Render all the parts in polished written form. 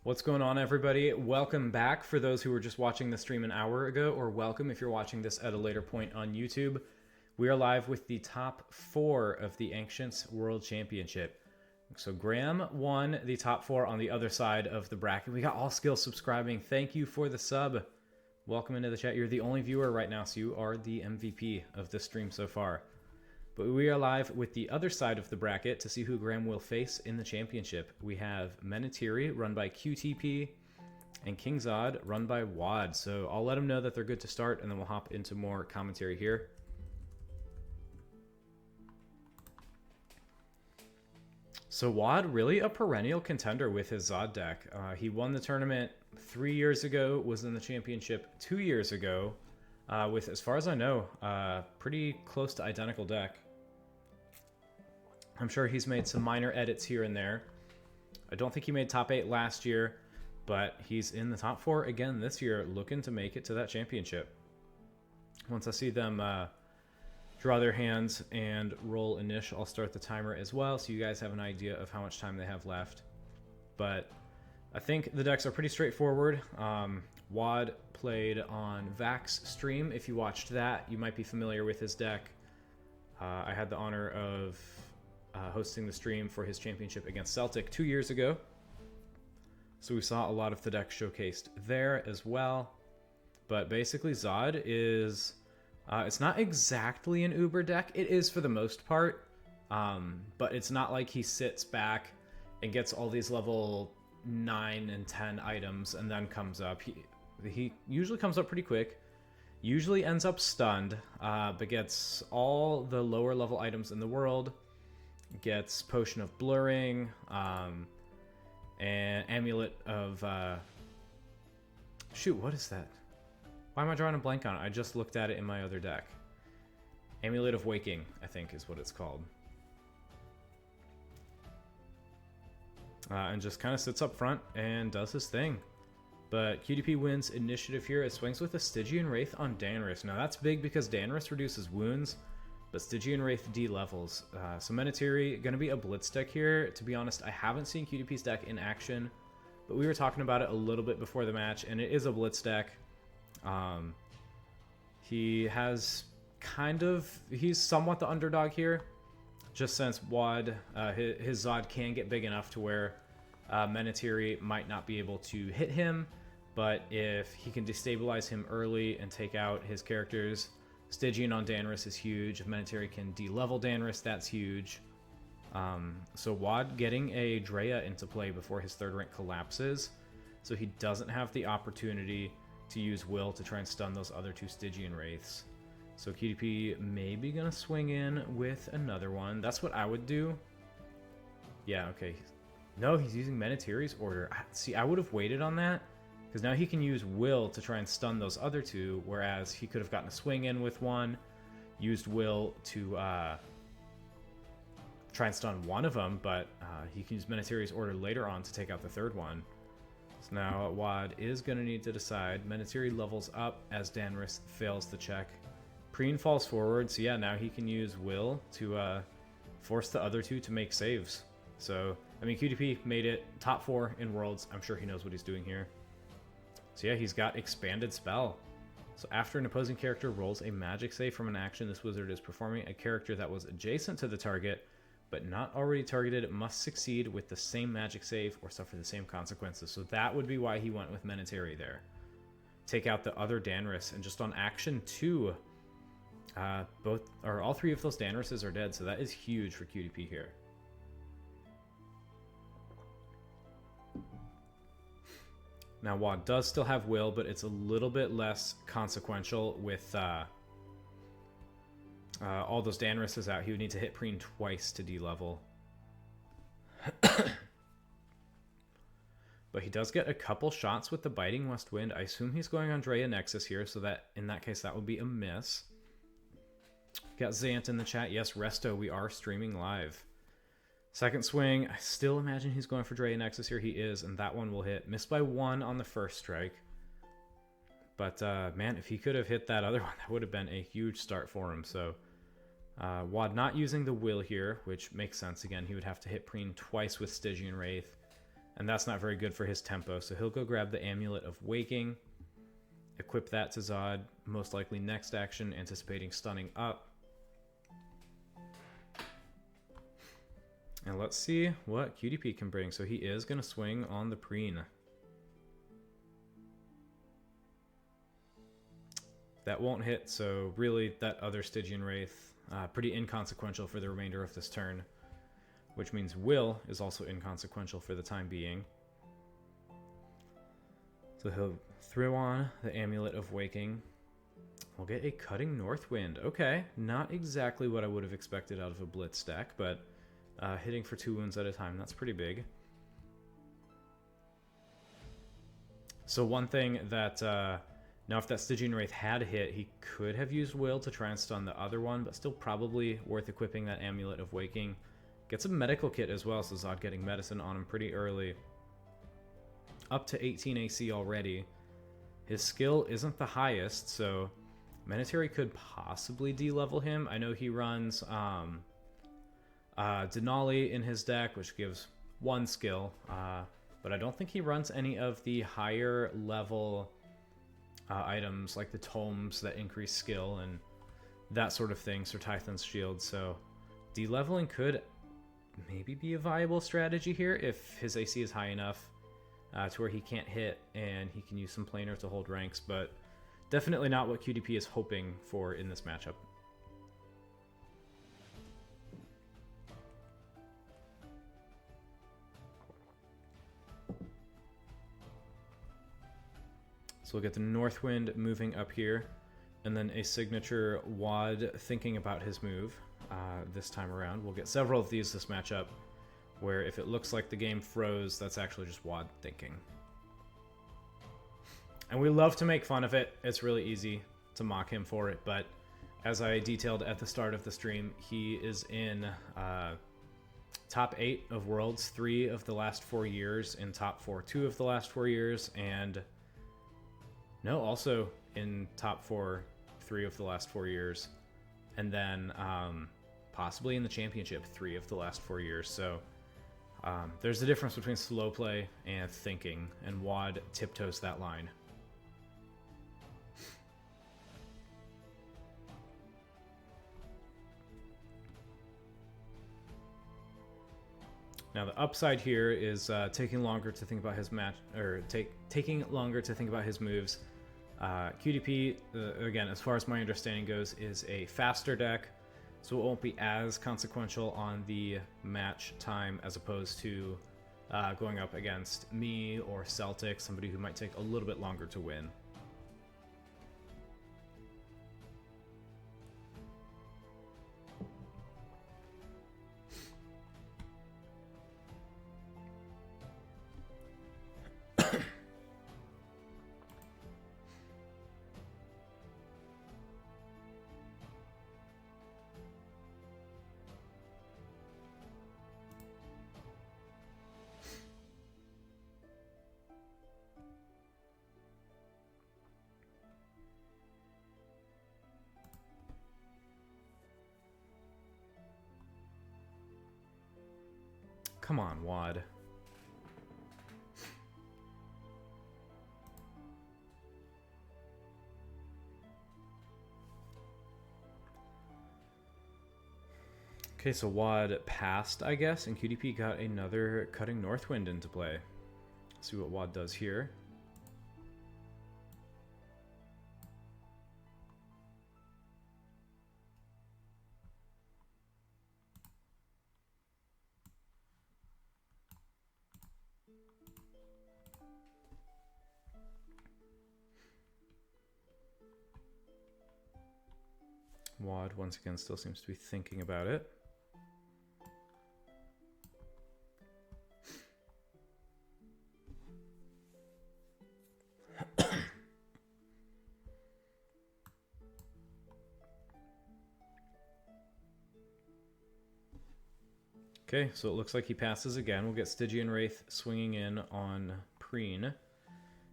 What's going on, everybody? Welcome back for those who were just watching the stream an hour ago, or welcome if you're watching this at a later point on YouTube. We are live with the top 4 of the Ancients World Championship. So Graham won the top 4 on the other side of the bracket. We got All Skills subscribing. Thank you for the sub. Welcome into the chat. You're the only viewer right now, so you are the MVP of this stream so far. But we are live with the other side of the bracket to see who Graham will face in the championship. We have Menatiri, run by QTP, and King Zod, run by Wad. So I'll let them know that they're good to start, and then we'll hop into more commentary here. So Wad, really a perennial contender with his Zod deck. He won the tournament 3 years ago, was in the championship 2 years ago, with, as far as I know, pretty close to identical deck. I'm sure he's made some minor edits here and there. I don't think he made top 8 last year, but he's in the top 4 again this year, looking to make it to that championship. Once I see them draw their hands and roll initial, I'll start the timer as well, so you guys have an idea of how much time they have left. But I think the decks are pretty straightforward. Wad played on Vac's stream. If you watched that, you might be familiar with his deck. I had the honor of hosting the stream for his championship against Celtic 2 years ago. So we saw a lot of the deck showcased there as well. But basically Zod is, it's not exactly an Uber deck. It is for the most part. But it's not like he sits back and gets all these level 9 and 10 items and then comes up. He usually comes up pretty quick, usually ends up stunned, but gets all the lower level items in the world, gets Potion of Blurring, and Amulet of... Shoot, what is that? Why am I drawing a blank on it? I just looked at it in my other deck. Amulet of Waking, I think is what it's called. And just kind of sits up front and does his thing. But QTP wins initiative here. It swings with a Stygian Wraith on Danris. Now that's big because Danris reduces wounds, but Stygian Wraith D-levels. So Menatiri, going to be a blitz deck here. To be honest, I haven't seen QTP's deck in action, but we were talking about it a little bit before the match, and it is a blitz deck. He has he's somewhat the underdog here, just since Wad, his Zod can get big enough to where Menatiri might not be able to hit him, but if he can destabilize him early and take out his characters, Stygian on Danris is huge. If Menatiri can de-level Danris, that's huge. So Wad getting a Drea into play before his third rank collapses, so he doesn't have the opportunity to use Will to try and stun those other 2 Stygian Wraiths. So QTP may be going to swing in with another one. That's what I would do. Yeah, okay. No, he's using Menatiri's order. See, I would have waited on that, because now he can use Will to try and stun those other 2, whereas he could have gotten a swing in with one, used Will to try and stun one of them, but he can use Menatiri's order later on to take out the third one. So now Wad is going to need to decide. Menatiri levels up as Danris fails the check. Preen falls forward, so yeah, now he can use Will to force the other 2 to make saves. So, I mean, QTP made it top 4 in Worlds. I'm sure he knows what he's doing here. So yeah, he's got Expanded Spell. So after an opposing character rolls a magic save from an action, this wizard is performing a character that was adjacent to the target, but not already targeted, must succeed with the same magic save or suffer the same consequences. So that would be why he went with Menatiri there. Take out the other Danris, and just on action 2, all 3 of those Danrises are dead, so that is huge for QTP here. Now Wad does still have Will, but it's a little bit less consequential with all those Danrises out. He would need to hit Preen twice to D-level. But he does get a couple shots with the Biting West Wind. I assume he's going on Drea Nexus here, so that in that case that would be a miss. Got Zant in the chat. Yes, Resto, we are streaming live. Second swing, I still imagine he's going for Drea Nexus here. He is, and that one will hit. Missed by 1 on the first strike. But, man, if he could have hit that other one, that would have been a huge start for him. So, Wad not using the Will here, which makes sense. Again, he would have to hit Preen twice with Stygian Wraith. And that's not very good for his tempo. So he'll go grab the Amulet of Waking. Equip that to Zod. Most likely next action, anticipating stunning up. And let's see what QTP can bring. So he is going to swing on the Preen. That won't hit, so really that other Stygian Wraith, pretty inconsequential for the remainder of this turn. Which means Will is also inconsequential for the time being. So he'll throw on the Amulet of Waking. We'll get a Cutting Northwind. Okay, not exactly what I would have expected out of a Blitz deck, but hitting for 2 wounds at a time, that's pretty big. So one thing that, now if that Stygian Wraith had hit, he could have used Will to try and stun the other one, but still probably worth equipping that Amulet of Waking. Gets a medical kit as well, so Zod getting medicine on him pretty early. Up to 18 AC already. His skill isn't the highest, so Menateri could possibly de-level him. I know he runs Denali in his deck, which gives 1 skill, but I don't think he runs any of the higher level items like the tomes that increase skill and that sort of thing, Sir Tython's Shield, so de-leveling could maybe be a viable strategy here if his AC is high enough to where he can't hit and he can use some planar to hold ranks, but definitely not what QTP is hoping for in this matchup. So we'll get the Northwind moving up here, and then a signature Wad thinking about his move this time around. We'll get several of these this matchup, where if it looks like the game froze, that's actually just Wad thinking. And we love to make fun of it. It's really easy to mock him for it, but as I detailed at the start of the stream, he is in top 8 of Worlds 3 of the last 4 years, in top 4 2 of the last 4 years, and no, also in top 4 3 of the last 4 years, and then possibly in the championship 3 of the last 4 years. So there's a difference between slow play and thinking, and Wad tiptoes that line. Now the upside here is taking longer to think about his match, or taking longer to think about his moves. QTP, again, as far as my understanding goes, is a faster deck, so it won't be as consequential on the match time as opposed to going up against me or Celtic, somebody who might take a little bit longer to win. Come on, Wad. Okay, so Wad passed, I guess, and QTP got another Cutting Northwind into play. Let's see what Wad does here. Wad, once again, still seems to be thinking about it. Okay, so it looks like he passes again. We'll get Stygian Wraith swinging in on Preen.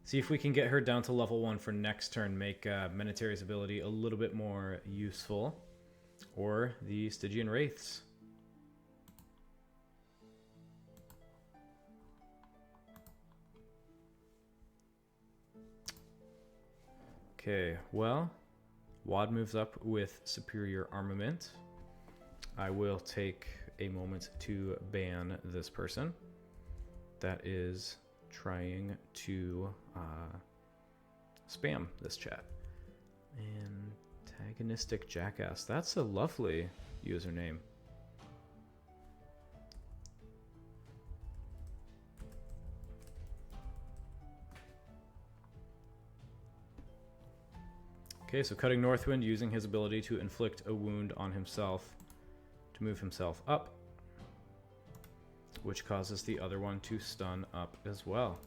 See if we can get her down to level 1 for next turn, make Meneteri's ability a little bit more useful. Or the Stygian Wraiths. Okay, well, Wad moves up with superior armament. I will take a moment to ban this person that is trying to spam this chat. Antagonistic Jackass. That's a lovely username. Okay, so cutting Northwind using his ability to inflict a wound on himself to move himself up, which causes the other one to stun up as well.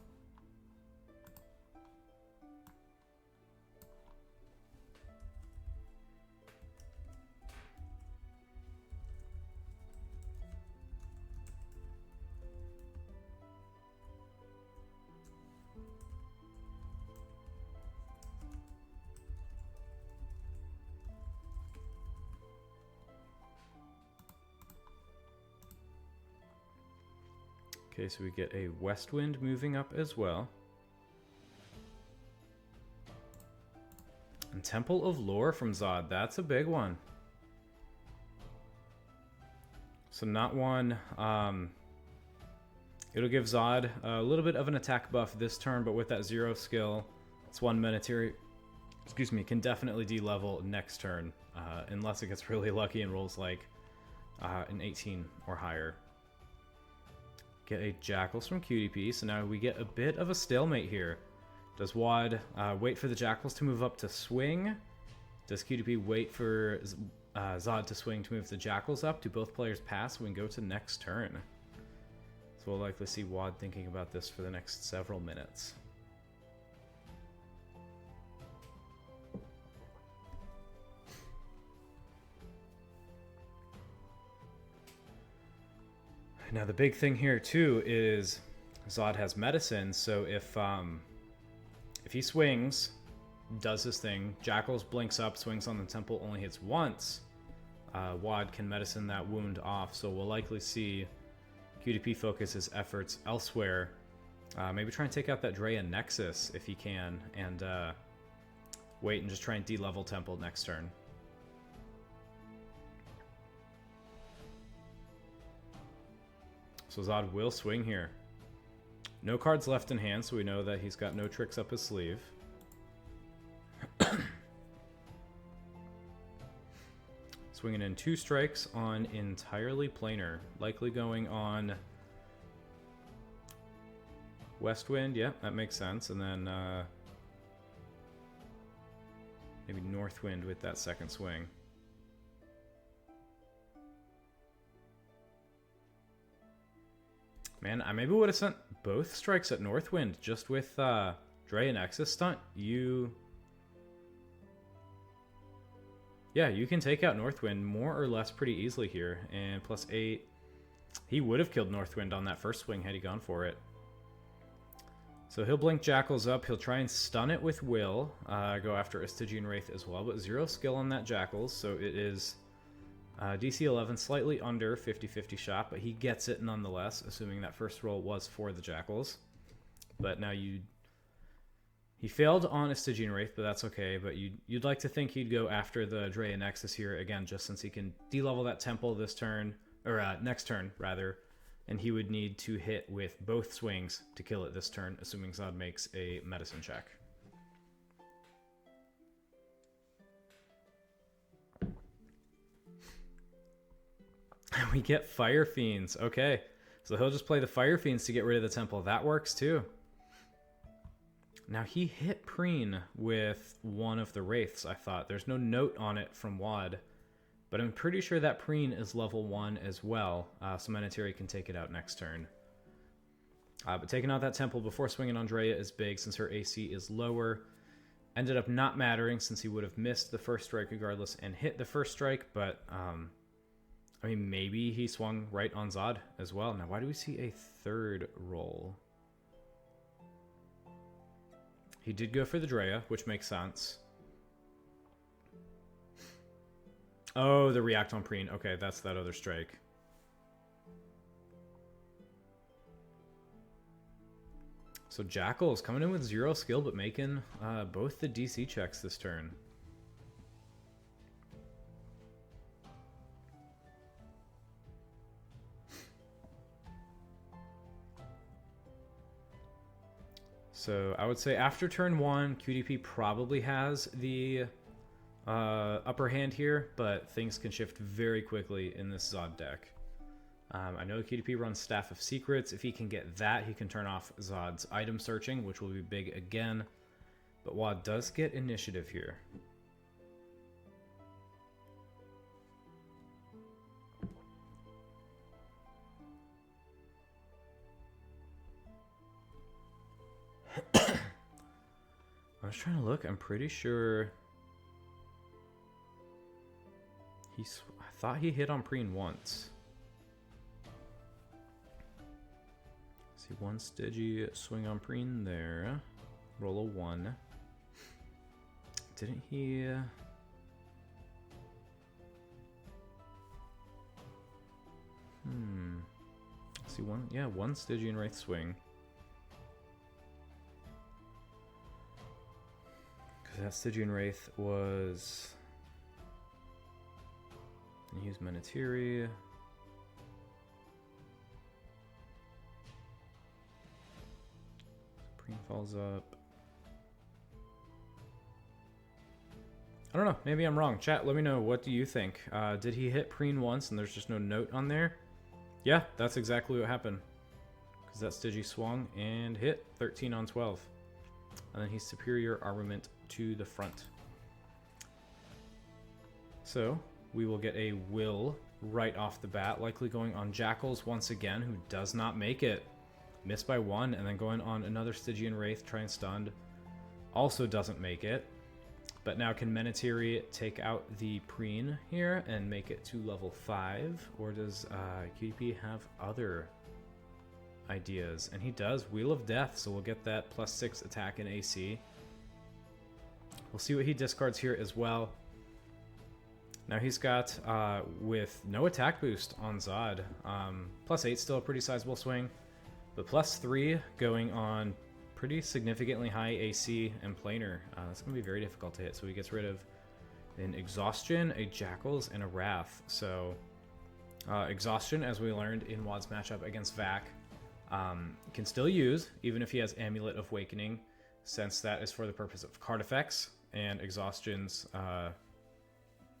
Okay, so we get a West Wind moving up as well. And Temple of Lore from Zod, that's a big one. So not one, it'll give Zod a little bit of an attack buff this turn, but with that 0 skill, it's one Menatiri, can definitely de-level next turn, unless it gets really lucky and rolls like an 18 or higher. Get a Jackals from QTP, so now we get a bit of a stalemate here. Does Wad wait for the Jackals to move up to swing? Does QTP wait for Zod to swing to move the Jackals up? Do both players pass? We can go to next turn. So we'll likely see Wad thinking about this for the next several minutes. Now the big thing here too is Zod has medicine, so if he swings, does his thing, Jackals blinks up, swings on the temple, only hits once, Wad can medicine that wound off, so we'll likely see QTP focus his efforts elsewhere. Maybe try and take out that Drea Nexus if he can, and wait and just try and de-level temple next turn. So Zod will swing here. No cards left in hand, so we know that he's got no tricks up his sleeve. Swinging in 2 strikes on entirely planar. Likely going on West Wind. Yeah, that makes sense. And then maybe North Wind with that second swing. Man, I maybe would have sent both strikes at Northwind just with Dre and Nexus stunt. Yeah, you can take out Northwind more or less pretty easily here. And plus 8, he would have killed Northwind on that first swing had he gone for it. So he'll blink Jackals up. He'll try and stun it with Will. Go after Stygian Wraith as well, but 0 skill on that Jackals, so it is DC 11, slightly under 50-50 shot, but he gets it nonetheless, assuming that first roll was for the Jackals. But now he failed on a Stygian Wraith, but that's okay. But you'd like to think he'd go after the Drea Nexus here again, just since he can de-level that temple this turn, or next turn rather, and he would need to hit with both swings to kill it this turn, assuming Zod makes a medicine check. We get Fire Fiends. Okay, so he'll just play the Fire Fiends to get rid of the temple. That works too. Now he hit Preen with one of the Wraiths, I thought. There's no note on it from Wad, but I'm pretty sure that Preen is level 1 as well, so Menatiri can take it out next turn. But taking out that temple before swinging on Drea is big since her AC is lower. Ended up not mattering since he would have missed the first strike regardless and hit the first strike, but I mean, maybe he swung right on Zod as well. Now, why do we see a third roll? He did go for the Drea, which makes sense. Oh, the react on Preen. Okay, that's that other strike. So Jackal is coming in with 0 skill, but making both the DC checks this turn. So I would say after turn 1, QTP probably has the upper hand here, but things can shift very quickly in this Zod deck. I know QTP runs Staff of Secrets. If he can get that, he can turn off Zod's item searching, which will be big again. But Wad does get initiative here. I was trying to look. I'm pretty sure I thought he hit on Preen once. See, one Stigi swing on Preen there. Roll a 1. Didn't he? See, one Stygian Wraith swing. Because that Stygian Wraith was. And use Menatiri. Preen falls up. I don't know. Maybe I'm wrong. Chat, let me know. What do you think? Did he hit Preen once and there's just no note on there? Yeah, that's exactly what happened. Because that Stigi swung and hit 13 on 12. And then he's superior armament to the front. So we will get a will right off the bat, likely going on Jackals once again, who does not make it. Missed by 1, and then going on another Stygian Wraith, trying stunned. Also doesn't make it. But now can Menatiri take out the Preen here and make it to level 5? Or does QTP have other ideas? And he does. Wheel of Death, so we'll get that +6 attack in AC. We'll see what he discards here as well. Now he's got, with no attack boost on Zod, +8 still a pretty sizable swing, but +3 going on pretty significantly high AC and planar. That's going to be very difficult to hit, so he gets rid of an Exhaustion, a Jackals, and a Wrath. So Exhaustion, as we learned in Wad's matchup against Vac, can still use, even if he has Amulet of Awakening, since that is for the purpose of card effects, and Exhaustion's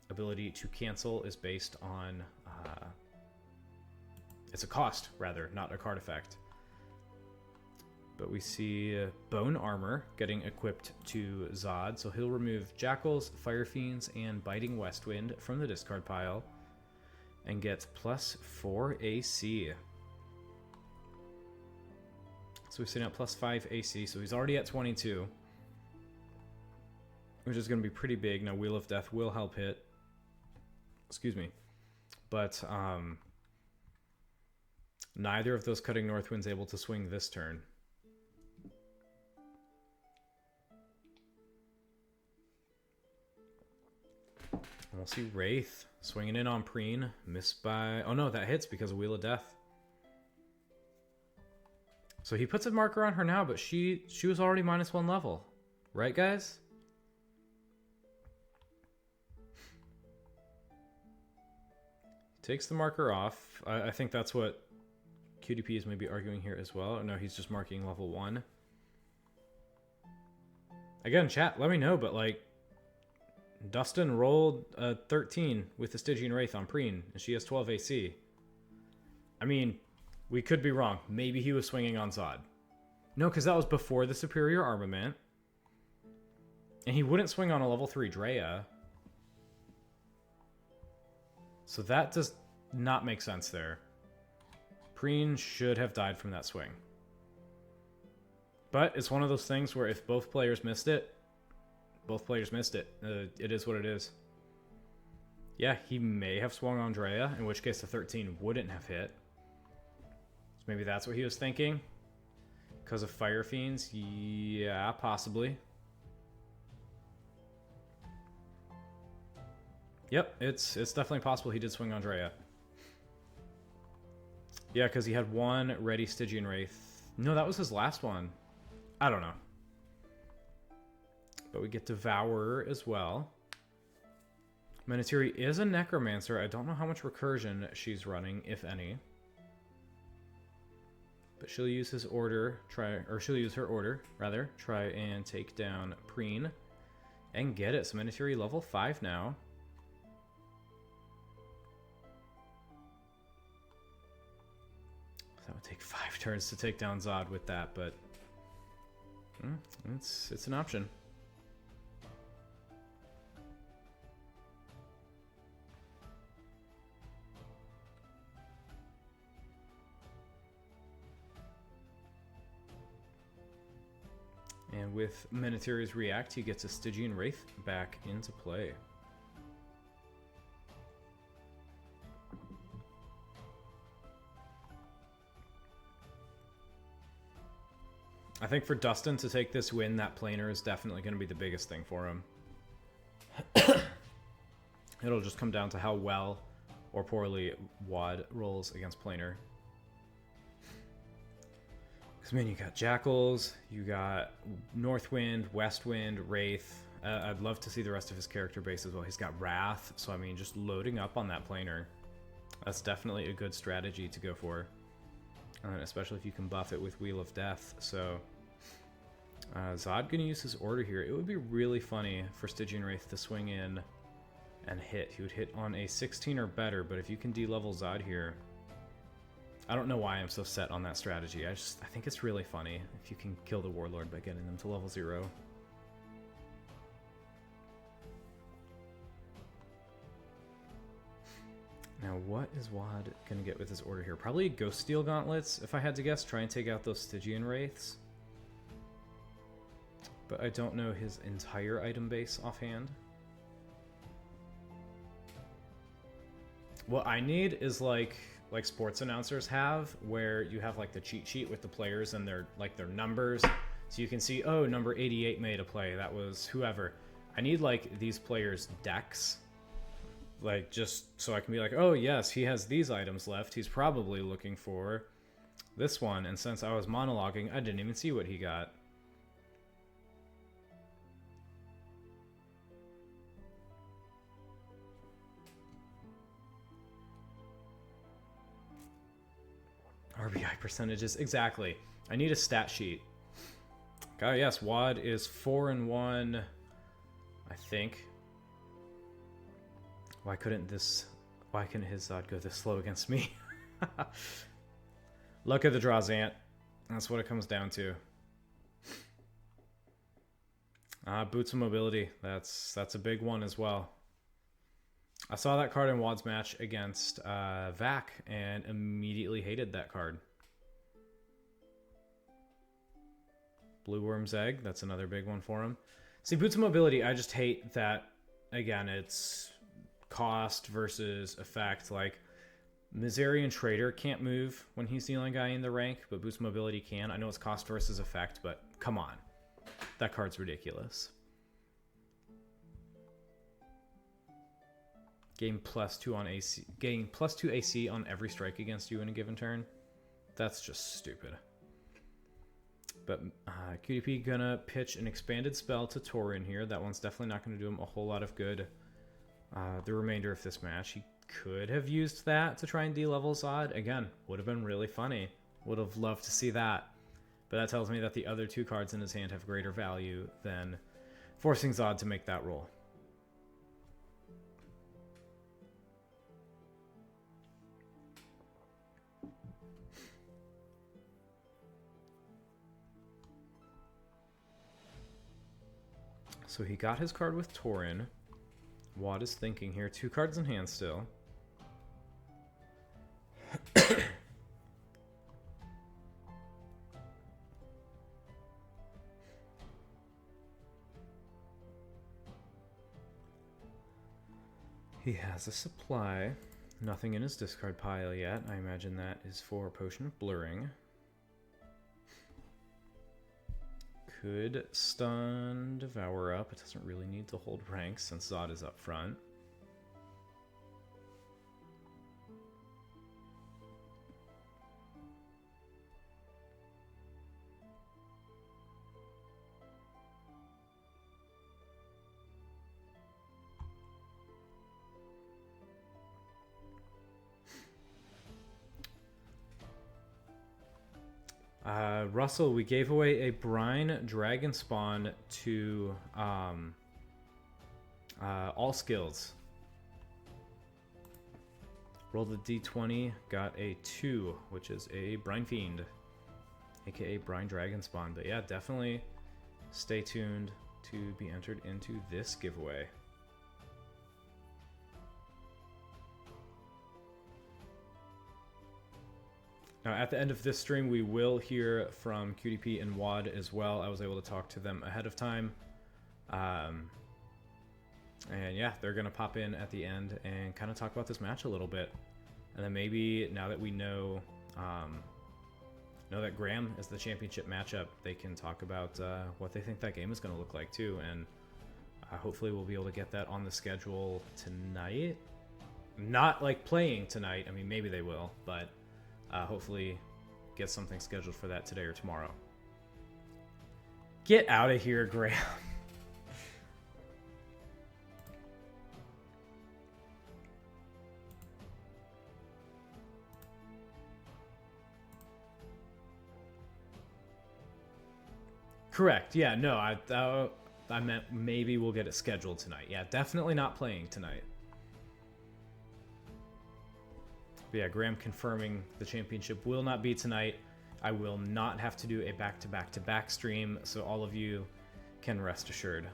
ability to cancel is based on it's a cost rather, not a card effect. But we see Bone Armor getting equipped to Zod, so he'll remove Jackals, Fire Fiends, and Biting Westwind from the discard pile and get +4 AC. So we've seen out +5 AC, so he's already at 22, which is going to be pretty big. Now Wheel of Death will help hit. Excuse me. But neither of those Cutting North Winds able to swing this turn. And we'll see Wraith swinging in on Preen. Missed by... Oh no, that hits because of Wheel of Death. So he puts a marker on her now, but she was already -1 level. Right, guys? Takes the marker off. I think that's what QTP is maybe arguing here as well. Or no, he's just marking level 1. Again, chat, let me know, but like, Dustin rolled a 13 with the Stygian Wraith on Preen, and she has 12 AC. I mean, we could be wrong. Maybe he was swinging on Zod. No, because that was before the superior armament. And he wouldn't swing on a level 3 Drea. So that does not make sense there. Preen should have died from that swing. But it's one of those things where if both players missed it, both players missed it. It is what it is. Yeah, he may have swung on Drea, in which case the 13 wouldn't have hit. So maybe that's what he was thinking. Because of Fire Fiends? Yeah, possibly. Yep, it's definitely possible he did swing on Drea. Yeah, because he had one ready Stygian Wraith. No, that was his last one. I don't know. But we get Devourer as well. Menatiri is a Necromancer. I don't know how much recursion she's running, if any. But she'll use his order, she'll use her order, rather, try and take down Preen. And get it. So Menatiri level 5 now. That would take 5 turns to take down Zod with that, but it's an option. And with Menatiri's React, he gets a Stygian Wraith back into play. I think for Dustin to take this win, that planer is definitely going to be the biggest thing for him. It'll just come down to how well or poorly Wad rolls against planer. Because, man, you got Jackals, you got Northwind, Westwind, Wraith. I'd love to see the rest of his character base as well. He's got Wrath, so, I mean, just loading up on that planer. That's definitely a good strategy to go for. Especially if you can buff it with Wheel of Death. So, Zod going to use his order here. It would be really funny for Stygian Wraith to swing in and hit. He would hit on a 16 or better, but if you can de-level Zod here... I don't know why I'm so set on that strategy. I think it's really funny if you can kill the Warlord by getting them to level 0. Now, what is Wad going to get with his order here? Probably Ghost Steel Gauntlets, if I had to guess. Try and take out those Stygian Wraiths. But I don't know his entire item base offhand. What I need is like sports announcers have, where you have like the cheat sheet with the players and their numbers, so you can see, oh, number 88 made a play, that was whoever. I need like these players' decks, like just so I can be like, oh yes, he has these items left, he's probably looking for this one, and since I was monologuing, I didn't even see what he got. RBI percentages, exactly. I need a stat sheet. Okay, yes, Wad is 4-1, I think. Why couldn't his Zod go this slow against me? Luck of the draw, Zant. That's what it comes down to. Boots of Mobility. That's a big one as well. I saw that card in Wad's match against Vac and immediately hated that card. Blue Worm's Egg, that's another big one for him. See, Boots of Mobility, I just hate that, again, it's cost versus effect. Like, Miserian Trader can't move when he's the only guy in the rank, but Boots of Mobility can. I know it's cost versus effect, but come on. That card's ridiculous. Gain +2 on AC. Gain +2 AC on every strike against you in a given turn. That's just stupid. But QTP gonna pitch an expanded spell to Tauren here. That one's definitely not gonna do him a whole lot of good the remainder of this match. He could have used that to try and de-level Zod. Again, would have been really funny. Would have loved to see that. But that tells me that the other 2 cards in his hand have greater value than forcing Zod to make that roll. So he got his card with Tauren. Wad is thinking here. 2 cards in hand still. He has a supply. Nothing in his discard pile yet. I imagine that is for Potion of Blurring. Could stun Devour up. It doesn't really need to hold rank since Zod is up front. Russell, we gave away a Brine Dragon Spawn to all skills. Rolled a d20, got a 2, which is a Brine Fiend, aka Brine Dragon Spawn. But yeah, definitely stay tuned to be entered into this giveaway. Now, at the end of this stream, we will hear from QTP and WAD as well. I was able to talk to them ahead of time. And yeah, they're going to pop in at the end and kind of talk about this match a little bit. And then maybe now that we know that Graham is the championship matchup, they can talk about what they think that game is going to look like too. And hopefully we'll be able to get that on the schedule tonight. Not like playing tonight. I mean, maybe they will, but... hopefully get something scheduled for that today or tomorrow. Get out of here, Graham. Correct. Yeah, no, I meant maybe we'll get it scheduled tonight. Yeah, definitely not playing tonight. But yeah, Graham confirming the championship will not be tonight. I will not have to do a back-to-back-to-back stream, so all of you can rest assured.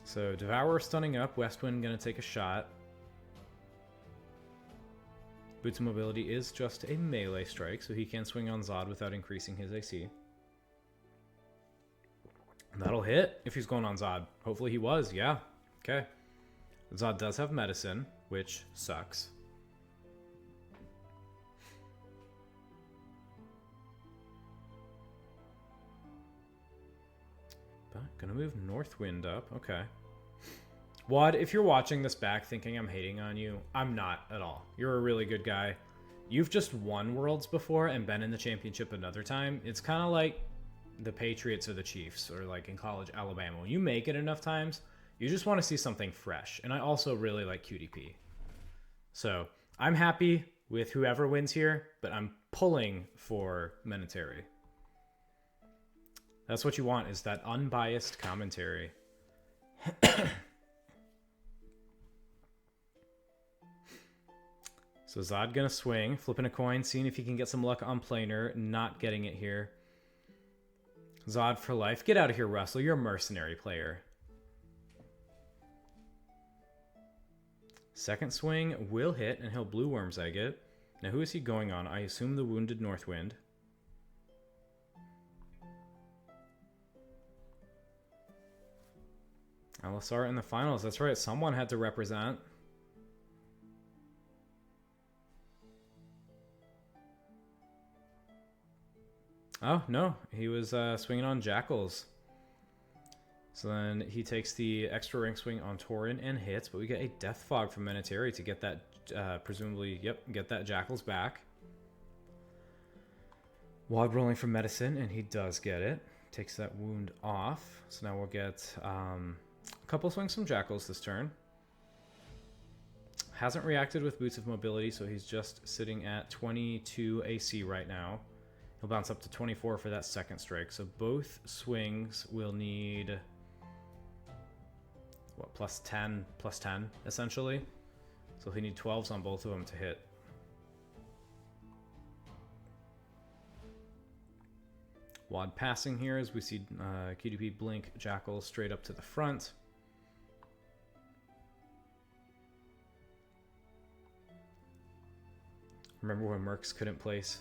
So Devourer stunning up, Westwind gonna take a shot. Boots of Mobility is just a melee strike, so he can swing on Zod without increasing his AC. That'll hit if he's going on Zod. Hopefully he was, yeah. Okay. Zod does have medicine, which sucks. But gonna move Northwind up. Okay. Wad, if you're watching this back thinking I'm hating on you, I'm not at all. You're a really good guy. You've just won Worlds before and been in the championship another time. It's kind of like the Patriots or the Chiefs, or like in college Alabama. When you make it enough times, you just want to see something fresh. And I also really like QTP. So I'm happy with whoever wins here, but I'm pulling for Menateri. That's what you want, is that unbiased commentary. So Zod gonna swing, flipping a coin, seeing if he can get some luck on planar, not getting it here. Zod for life. Get out of here, Russell. You're a mercenary player. Second swing will hit, and he'll Blue Worm's Egg it. Now, who is he going on? I assume the Wounded Northwind. Alisar in the finals. That's right. Someone had to represent. Oh, no. He was swinging on Jackals. So then he takes the extra rank swing on Tauren and hits, but we get a Death Fog from Menateri to get that, presumably, yep, get that Jackals back. Wog rolling for medicine, and he does get it. Takes that wound off. So now we'll get a couple swings from Jackals this turn. Hasn't reacted with Boots of Mobility, so he's just sitting at 22 AC right now. He'll bounce up to 24 for that second strike. So both swings will need... what, plus 10, essentially. So he need 12s on both of them to hit. Wad passing here as we see QTP blink Jackal straight up to the front. Remember when Mercs couldn't place?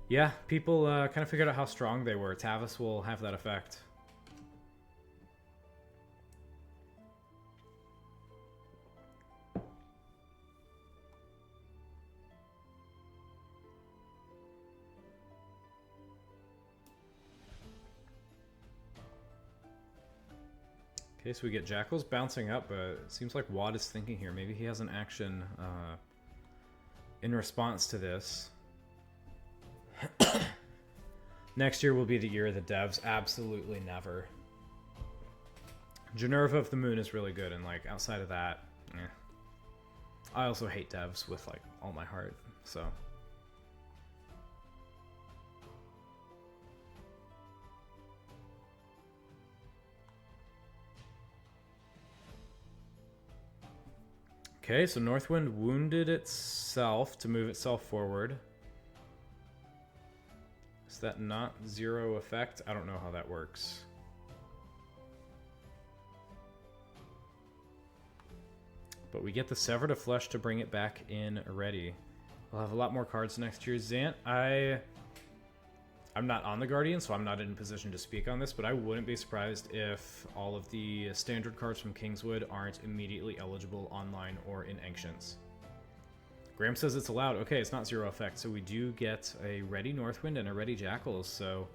Yeah, people kind of figured out how strong they were. Tavis will have that effect. Okay, so we get Jackals bouncing up, but it seems like Wad is thinking here. Maybe he has an action in response to this. Next year will be the year of the devs. Absolutely never. Generva of the Moon is really good, and like outside of that, I also hate devs with like all my heart. So Okay, so Northwind wounded itself to move itself forward. Is that not 0 effect? I don't know how that works. But we get the Severed of Flesh to bring it back in ready. We'll have a lot more cards next year. Zant, I'm not on the Guardian, so I'm not in a position to speak on this, but I wouldn't be surprised if all of the standard cards from Kingswood aren't immediately eligible online or in Ancients. Graham says it's allowed. Okay, it's not 0 effect, so we do get a ready Northwind and a ready Jackals, so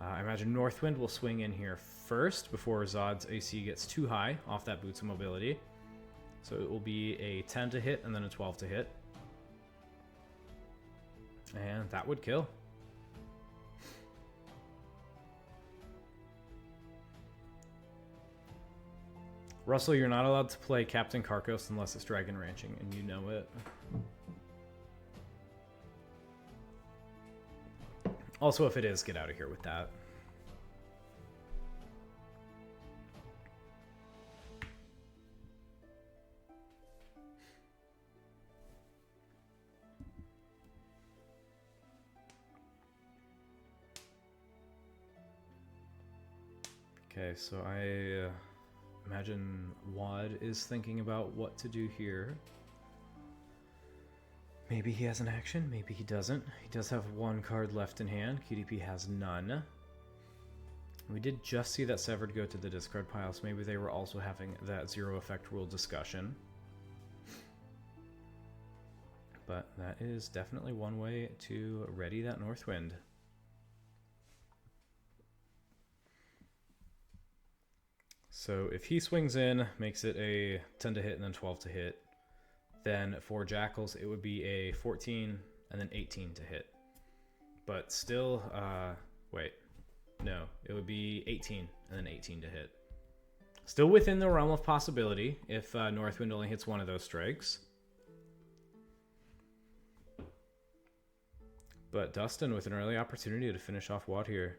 I imagine Northwind will swing in here first before Zod's AC gets too high off that Boots of Mobility. So it will be a 10 to hit and then a 12 to hit. And that would kill. Russell, you're not allowed to play Captain Karkos unless it's Dragon Ranching, and you know it. Also, if it is, get out of here with that. Okay, so I imagine Wad is thinking about what to do here. Maybe he has an action, maybe he doesn't. He does have one card left in hand. QTP has none. We did just see that Severed go to the discard pile, so maybe they were also having that 0 effect rule discussion. But that is definitely one way to ready that Northwind. So if he swings in, makes it a 10 to hit and then 12 to hit, then for Jackals it would be a 14 and then 18 to hit. But still, wait, no, it would be 18 and then 18 to hit. Still within the realm of possibility if Northwind only hits one of those strikes. But Dustin with an early opportunity to finish off Watt here.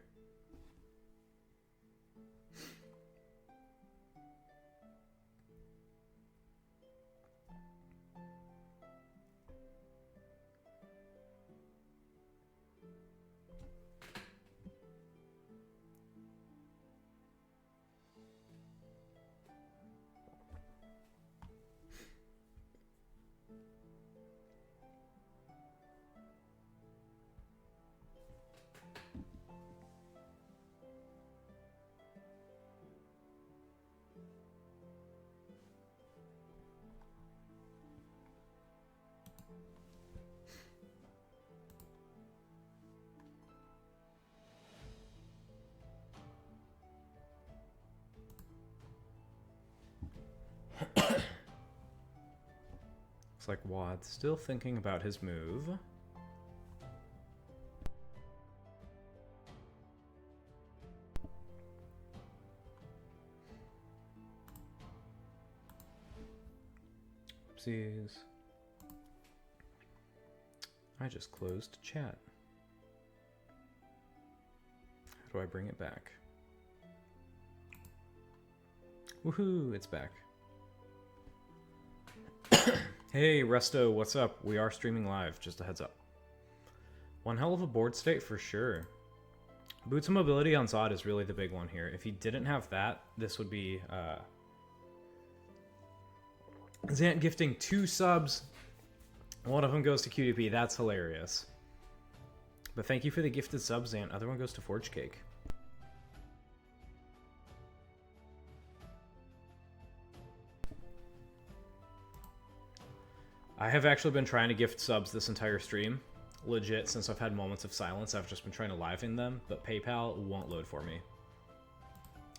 Looks like Wad's still thinking about his move. Oopsies. I just closed chat. How do I bring it back? Woohoo, it's back. Hey, Resto, what's up? We are streaming live, just a heads up. One hell of a board state for sure. Boots of Mobility on Zod is really the big one here. If he didn't have that, this would be Zant gifting 2 subs. One of them goes to QTP. That's hilarious. But thank you for the gifted sub, Zant. Other one goes to Forge Cake. I have actually been trying to gift subs this entire stream. Legit, since I've had moments of silence, I've just been trying to live in them, but PayPal won't load for me.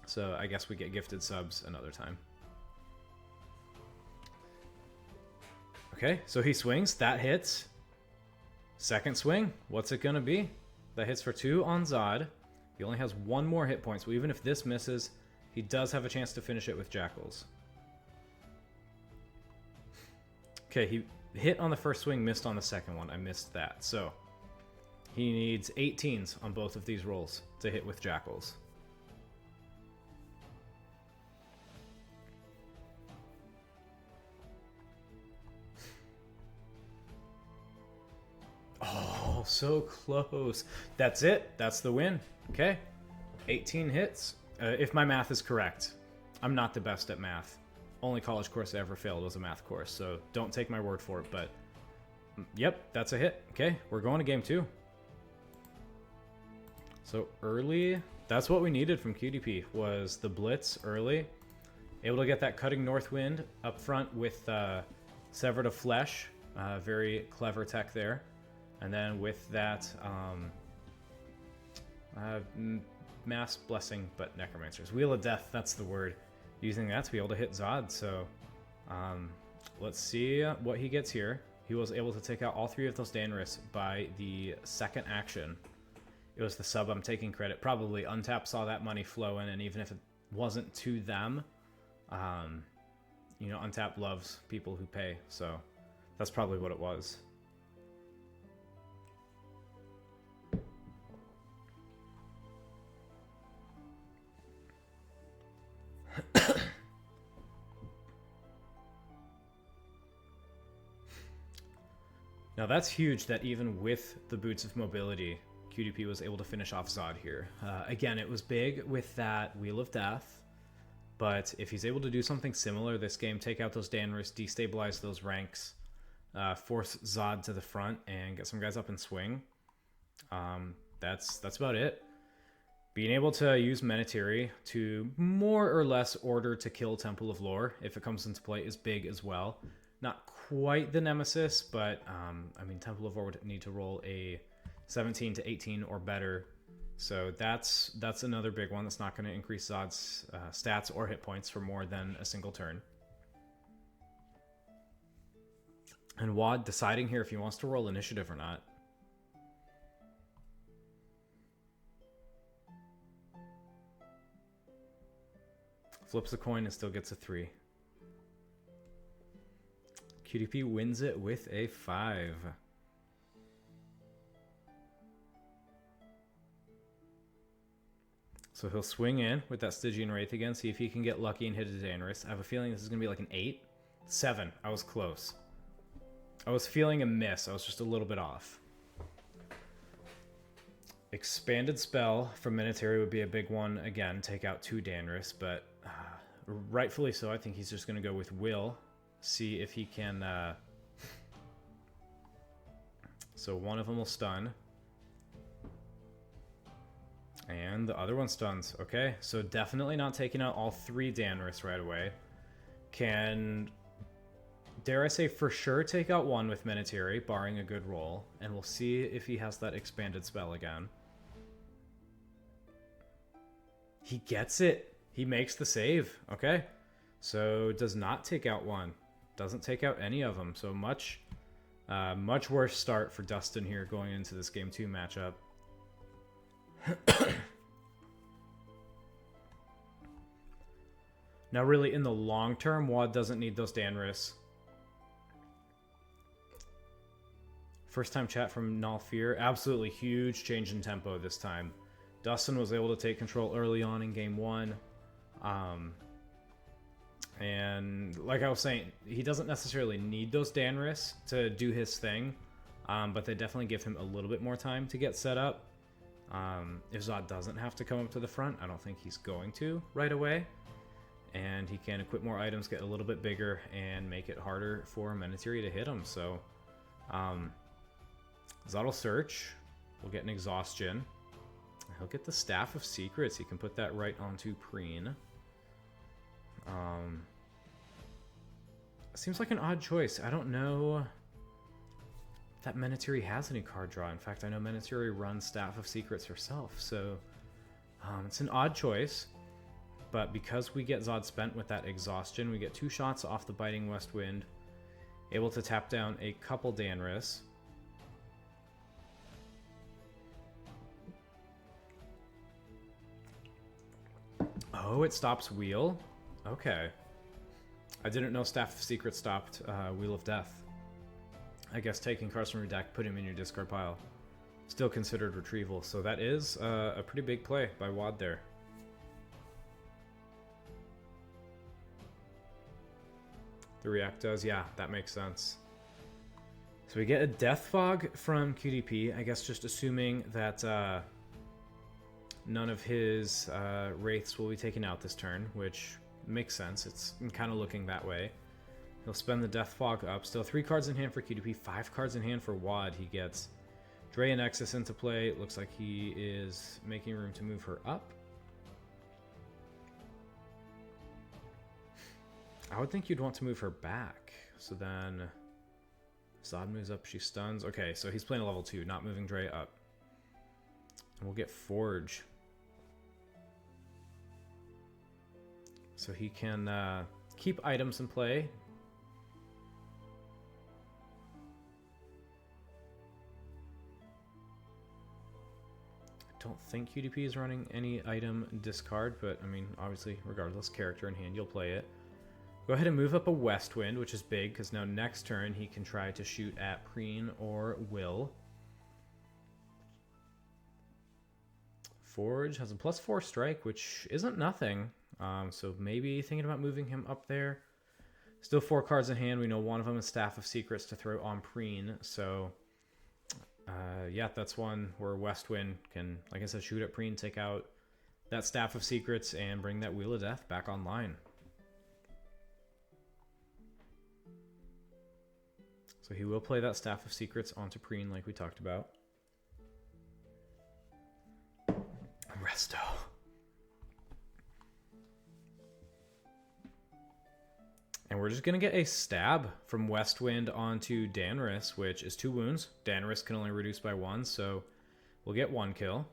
So I guess we get gifted subs another time. Okay, so he swings. That hits. Second swing. What's it going to be? That hits for 2 on Zod. He only has 1 more hit point, so even if this misses, he does have a chance to finish it with Jackals. Okay, he hit on the first swing, missed on the second one. I missed that. So he needs 18s on both of these rolls to hit with Jackals. so close. That's it. That's the win. Okay. 18 hits. If my math is correct. I'm not the best at math. Only college course I ever failed was a math course, so don't take my word for it, but yep, that's a hit. Okay, we're going to game 2. So early, that's what we needed from QTP, was the blitz early. Able to get that cutting north wind up front with Sever to Flesh. Very clever tech there. And then with that Mass Blessing, but Necromancers. Wheel of Death, that's the word. Using that to be able to hit Zod, so let's see what he gets here. He was able to take out all 3 of those Danris by the second action. It was the sub I'm taking credit. Probably Untap saw that money flow in, and even if it wasn't to them, you know, Untap loves people who pay, so that's probably what it was. Now that's huge that even with the Boots of Mobility, QTP was able to finish off Zod here. Again, it was big with that Wheel of Death, but if he's able to do something similar this game, take out those Danvers, destabilize those ranks, force Zod to the front, and get some guys up and swing, that's about it. Being able to use Menatiri to more or less order to kill Temple of Lore, if it comes into play, is big as well. Not quite the Nemesis, but I mean, Temple of Lore would need to roll a 17 to 18 or better. So that's another big one that's not going to increase Zod's stats or hit points for more than a single turn. And Wad deciding here if he wants to roll initiative or not. Flips a coin and still gets a 3. QTP wins it with a 5. So he'll swing in with that Stygian Wraith again, see if he can get lucky and hit a Daenerys. I have a feeling this is going to be like an 8. 7. I was close. I was feeling a miss. I was just a little bit off. Expanded spell from Minotary would be a big one. Again, take out 2 Daenerys, but rightfully so. I think he's just going to go with Will. See if he can... So one of them will stun. And the other one stuns. Okay, so definitely not taking out all 3 Daenerys right away. Can, dare I say, for sure take out 1 with Menatiri, barring a good roll. And we'll see if he has that expanded spell again. He gets it. He makes the save. Okay, so does not take out 1. Doesn't take out any of them. So much worse start for Dustin here going into this Game 2 matchup. Now really in the long term, Wad doesn't need those Danris. First time chat from Nalfir. Absolutely huge change in tempo this time. Dustin was able to take control early on in Game 1. And like I was saying, he doesn't necessarily need those Danris to do his thing. But they definitely give him a little bit more time to get set up. If Zod doesn't have to come up to the front, I don't think he's going to right away. And he can equip more items, get a little bit bigger, and make it harder for Menatiri to hit him. So, Zod will search. We'll get an exhaustion. He'll get the Staff of Secrets. He can put that right onto Preen. Seems like an odd choice. I don't know if that Menatiri has any card draw. In fact, I know Menatiri runs Staff of Secrets herself. So, it's an odd choice. But because we get Zod spent with that exhaustion, we get 2 shots off the Biting West Wind. Able to tap down a couple Danris. Oh, it stops Wheel? Okay. I didn't know Staff of Secret stopped Wheel of Death. I guess taking cards from your deck, put him in your discard pile. Still considered retrieval. So that is a pretty big play by Wad there. The React does, yeah, that makes sense. So we get a Death Fog from QTP, I guess just assuming that none of his Wraiths will be taken out this turn, which makes sense. It's kind of looking that way. He'll spend the Death Fog up. Still 3 cards in hand for QTP, 5 cards in hand for WAD. He gets Drea Nexus into play. It looks like he is making room to move her up. I would think you'd want to move her back. So then Zod moves up, she stuns. Okay, so he's playing a level 2, not moving Dre up. And we'll get Forge. So he can keep items in play. I don't think QTP is running any item discard, but I mean, obviously, regardless, character in hand, you'll play it. Go ahead and move up a West Wind, which is big, because now next turn he can try to shoot at Preen or Will. Forge has a +4 strike, which isn't nothing. So maybe thinking about moving him up there. Still 4 cards in hand. We know one of them is Staff of Secrets to throw on Preen. So yeah, that's one where West Wind can, like I said, shoot at Preen, take out that Staff of Secrets, and bring that Wheel of Death back online. So he will play that Staff of Secrets onto Preen like we talked about. Resto. And we're just going to get a stab from Westwind onto Danris, which is 2 wounds. Danris can only reduce by 1, so we'll get 1 kill.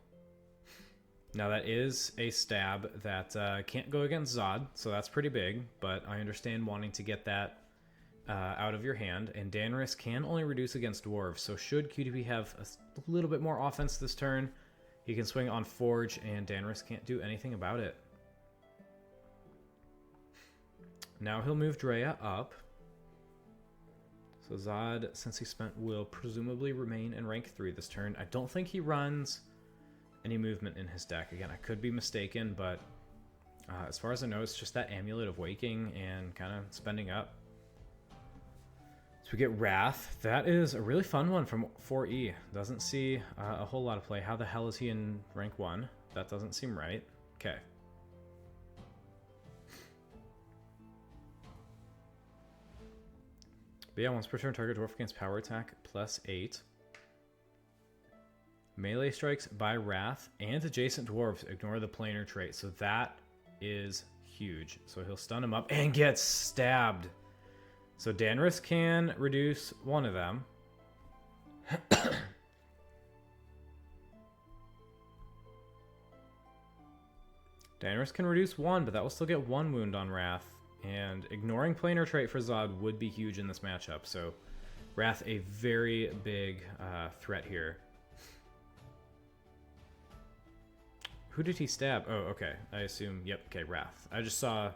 Now that is a stab that can't go against Zod, so that's pretty big, but I understand wanting to get that out of your hand, and Danris can only reduce against dwarves, so should QTP have a little bit more offense this turn, he can swing on Forge, and Danris can't do anything about it. Now he'll move Drea up. So Zod, since he spent, will presumably remain in rank 3 this turn. I don't think he runs any movement in his deck. Again, I could be mistaken, but as far as I know, it's just that Amulet of Waking and kind of spending up. So we get Wrath. That is a really fun one from 4E. Doesn't see a whole lot of play. How the hell is he in rank 1? That doesn't seem right. Okay. But yeah, once per turn, target dwarf against power attack +8. Melee strikes by Wrath and adjacent dwarves ignore the planar trait. So that is huge. So he'll stun him up and get stabbed. So Danris can reduce one of them. Danris can reduce 1, but that will still get 1 wound on Wrath. And ignoring planar trait for Zod would be huge in this matchup. So Wrath, a very big threat here. Who did he stab? Oh, okay. I assume, yep, okay, Wrath. I just saw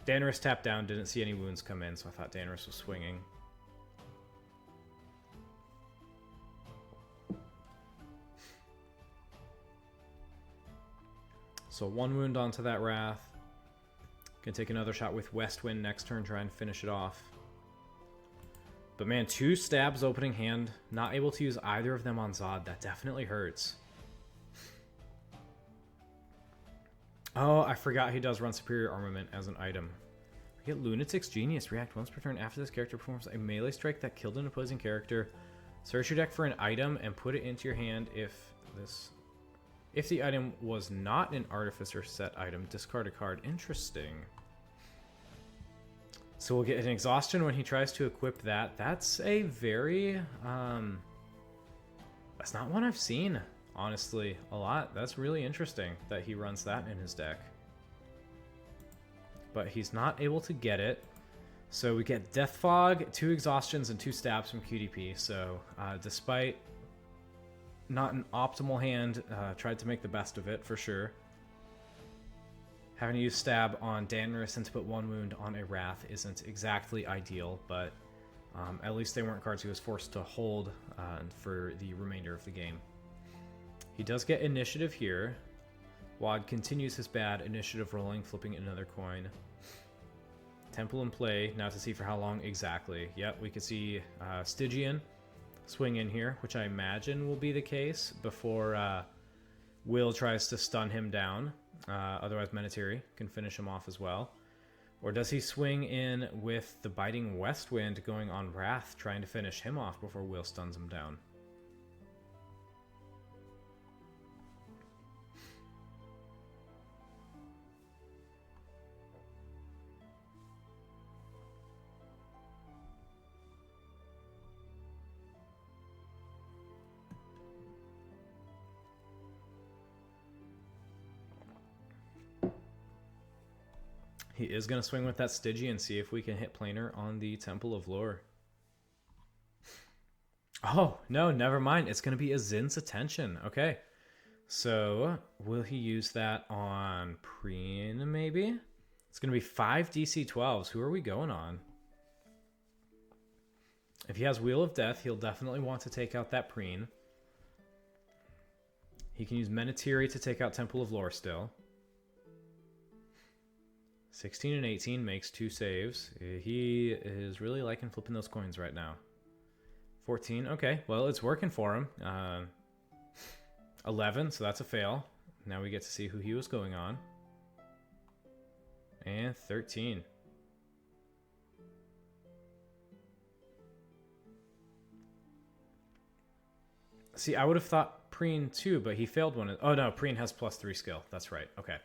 Danris tap down, didn't see any wounds come in, so I thought Danris was swinging. So 1 wound onto that Wrath. Can take another shot with Westwind next turn, try and finish it off. But man, 2 stabs opening hand, not able to use either of them on Zod. That definitely hurts. Oh, I forgot he does run Superior Armament as an item. We get Lunatic's Genius. React once per turn after this character performs a melee strike that killed an opposing character. Search your deck for an item and put it into your hand. If the item was not an Artificer set item, discard a card. Interesting. So we'll get an Exhaustion when he tries to equip that. That's a very... that's not one I've seen, honestly, a lot. That's really interesting that he runs that in his deck. But he's not able to get it. So we get Death Fog, 2 Exhaustions, and 2 Stabs from QTP. So despite not an optimal hand, tried to make the best of it for sure. Having to use Stab on Danris and to put 1 wound on a Wrath isn't exactly ideal, but at least they weren't cards he was forced to hold for the remainder of the game. He does get Initiative here. Wad continues his bad initiative rolling, flipping another coin. Temple in play, now to see for how long exactly. Yep, we can see Stygian. swing in here, which I imagine will be the case before Will tries to stun him down. Otherwise, Menatiri can finish him off as well. Or does he swing in with the Biting West Wind going on Wrath, trying to finish him off before Will stuns him down? He is going to swing with that Stygian and see if we can hit planar on the Temple of Lore. Oh, no, never mind. It's going to be a Zin's Attention. Okay. So, will he use that on Preen, maybe? It's going to be 5 DC-12s. Who are we going on? If he has Wheel of Death, he'll definitely want to take out that Preen. He can use Menatiri to take out Temple of Lore still. 16 and 18 makes 2 saves. He is really liking flipping those coins right now. 14, okay. Well, it's working for him. 11, so that's a fail. Now we get to see who he was going on. And 13. See, I would have thought Preen too, but he failed one. Oh no, Preen has +3 skill. That's right. Okay.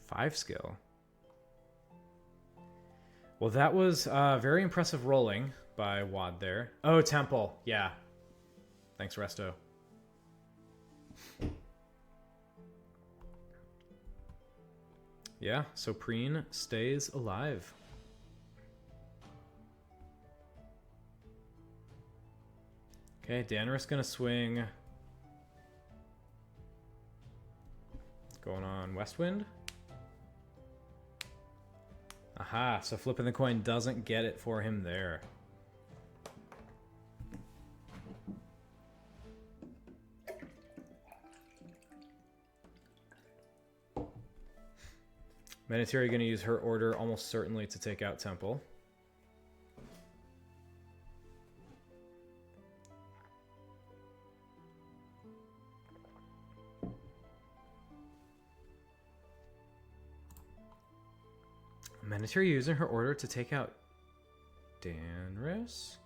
5 skill. Well, that was very impressive rolling by Wad there. Oh, Temple. Yeah. Thanks, Resto. Yeah, so Preen stays alive. Okay, Dannerous gonna swing. Going on Westwind. Aha, so flipping the coin doesn't get it for him there. Menatiri going to use her order almost certainly to take out Temple. Menatiri using her order to take out Danris?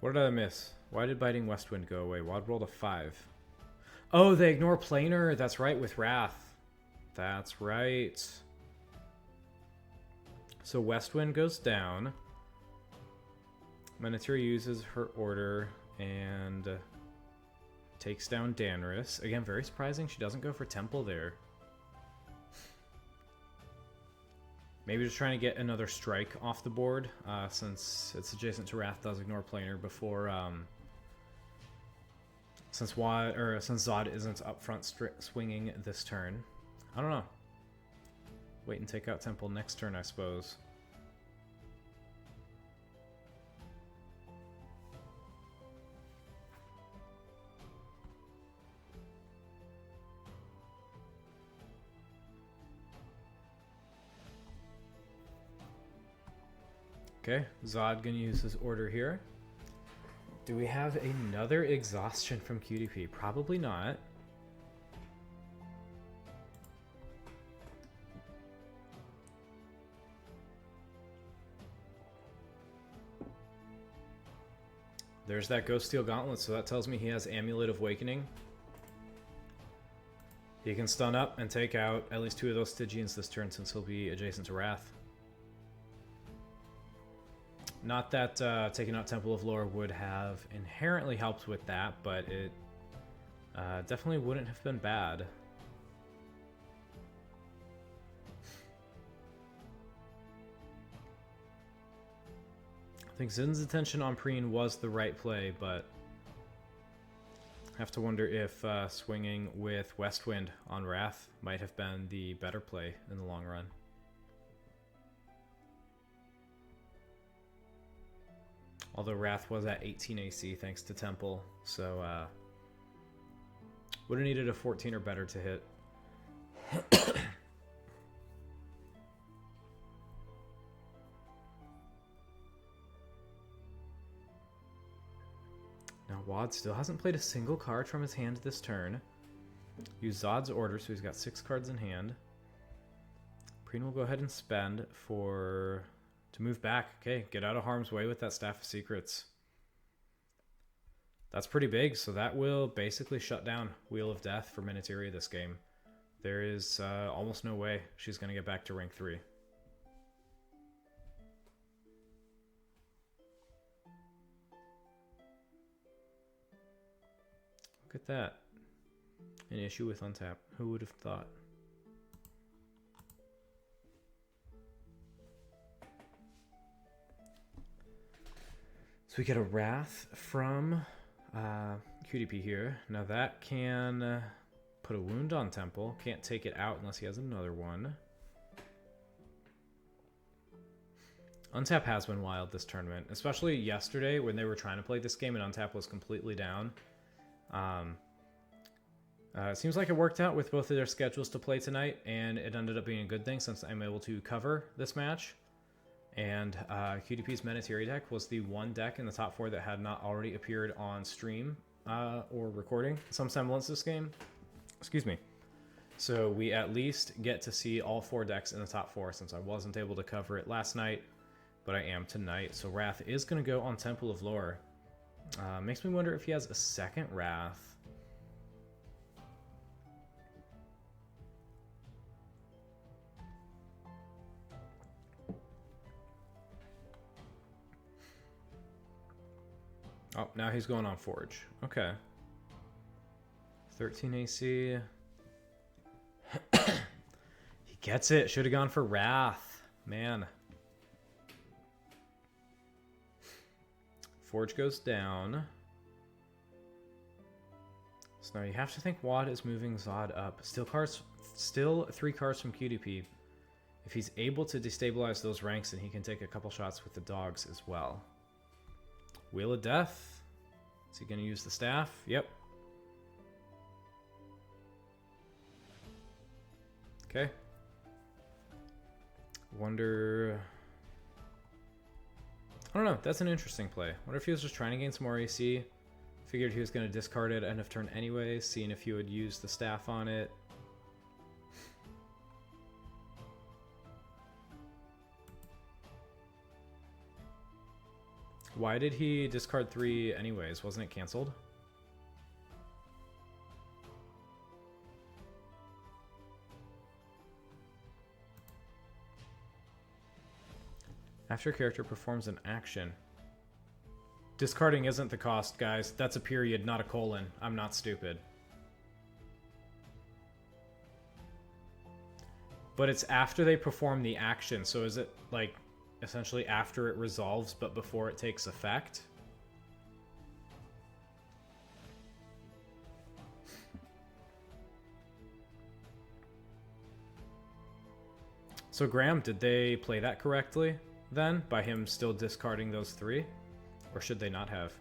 What did I miss? Why did Biting Westwind go away? Wad rolled a 5. Oh, they ignore planar. That's right, with Wrath. That's right. So Westwind goes down. Menatiri uses her order and takes down Danris. Again, very surprising she doesn't go for Temple there. Maybe just trying to get another strike off the board, since it's adjacent to Wrath, does ignore planar before, since Zod isn't up front swinging this turn. I don't know. Wait and take out Temple next turn, I suppose. Okay, Zod gonna use his order here. Do we have another exhaustion from QTP? Probably not. There's that Ghost Steel Gauntlet, so that tells me he has Amulet of Awakening. He can stun up and take out at least 2 of those Stygians this turn since he'll be adjacent to Wrath. Not that taking out Temple of Lore would have inherently helped with that, but it definitely wouldn't have been bad. I think Zin's attention on Preen was the right play, but I have to wonder if swinging with Westwind on Wrath might have been the better play in the long run. Although Wrath was at 18 AC thanks to Temple, so would have needed a 14 or better to hit. Now Wad still hasn't played a single card from his hand this turn. Use Zod's order, so he's got 6 cards in hand. Preen will go ahead and spend to move back. Okay, get out of harm's way with that Staff of Secrets. That's pretty big, so that will basically shut down Wheel of Death for Minutaria this game. There is almost no way she's going to get back to rank 3. Look at that. An issue with untap. Who would have thought? So we get a Wrath from QTP here. Now that can put a wound on Temple. Can't take it out unless he has another one. Untap has been wild this tournament, especially yesterday when they were trying to play this game and Untap was completely down. It seems like it worked out with both of their schedules to play tonight, and it ended up being a good thing since I'm able to cover this match. And QTP's Minutaria deck was the one deck in the top 4 that had not already appeared on stream or recording some semblance this game. Excuse me. So we at least get to see all 4 decks in the top 4 since I wasn't able to cover it last night, but I am tonight. So Wrath is going to go on Temple of Lore. Makes me wonder if he has a second Wrath. Oh, now he's going on Forge. Okay. 13 AC. He gets it. Should have gone for Wrath. Man. Forge goes down. So now you have to think Wad is moving Zod up. Still 3 cards from QTP. If he's able to destabilize those ranks, then he can take a couple shots with the dogs as well. Wheel of Death. Is he going to use the staff? Yep. Okay. Wonder... I don't know. That's an interesting play. Wonder if he was just trying to gain some more AC. Figured he was going to discard it end of turn anyway, seeing if he would use the staff on it. Why did he discard 3 anyways? Wasn't it canceled? After a character performs an action. Discarding isn't the cost, guys. That's a period, not a colon. I'm not stupid. But it's after they perform the action, so is it like essentially after it resolves but before it takes effect? So Graham, did they play that correctly then by him still discarding those 3? Or should they not have?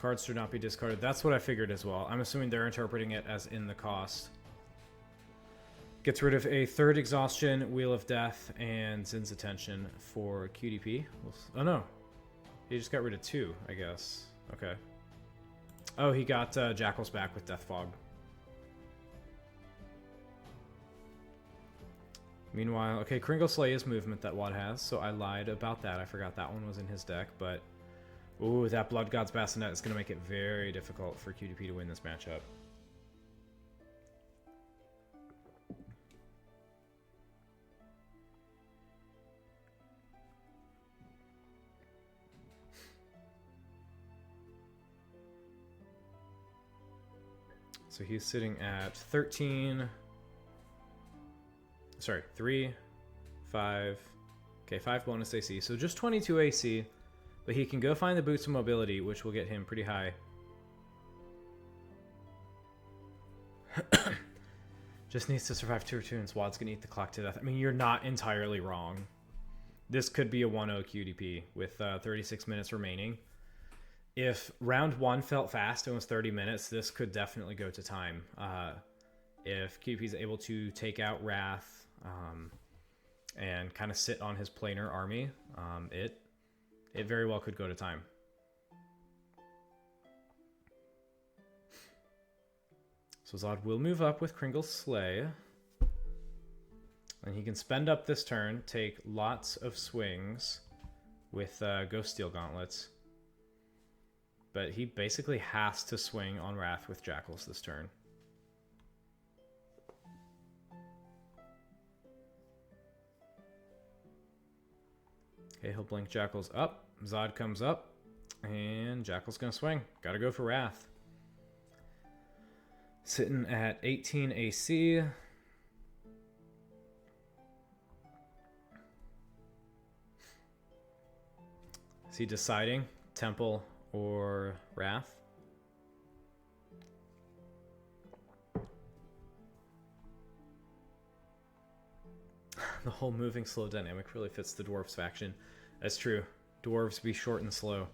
Cards should not be discarded. That's what I figured as well. I'm assuming they're interpreting it as in the cost. Gets rid of a 3rd exhaustion, Wheel of Death, and Zin's Attention for QTP. Oh no. He just got rid of 2, I guess. Okay. Oh, he got Jackals back with Death Fog. Meanwhile, okay, Kringle Slay is movement that Wad has, so I lied about that. I forgot that one was in his deck, but... Ooh, that Blood God's Bassinet is going to make it very difficult for QTP to win this matchup. So he's sitting at 13... Sorry, 3, 5... Okay, 5 bonus AC, so just 22 AC. But he can go find the Boots of Mobility, which will get him pretty high. Just needs to survive 2 turns. Wad's going to eat the clock to death. I mean, you're not entirely wrong. This could be a 1-0 QTP with 36 minutes remaining. If round 1 felt fast and was 30 minutes, this could definitely go to time. If QTP is able to take out Wrath and kind of sit on his planar army, it very well could go to time. So Zod will move up with Kringle's Slay. And he can spend up this turn, take lots of swings with Ghost Steel Gauntlets. But he basically has to swing on Wrath with Jackals this turn. Okay, he'll blink Jackals up. Zod comes up. And Jackal's going to swing. Got to go for Wrath. Sitting at 18 AC. Is he deciding Temple or Wrath? The whole moving slow dynamic really fits the Dwarves faction. That's true. Dwarves be short and slow.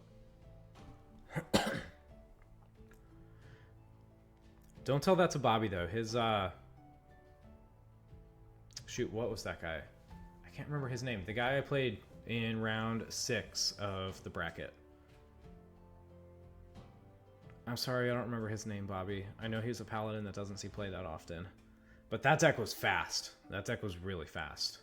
Don't tell that to Bobby, though. His, shoot, what was that guy? I can't remember his name. The guy I played in round 6 of the bracket. I'm sorry, I don't remember his name, Bobby. I know he's a paladin that doesn't see play that often. But that deck was fast. That deck was really fast.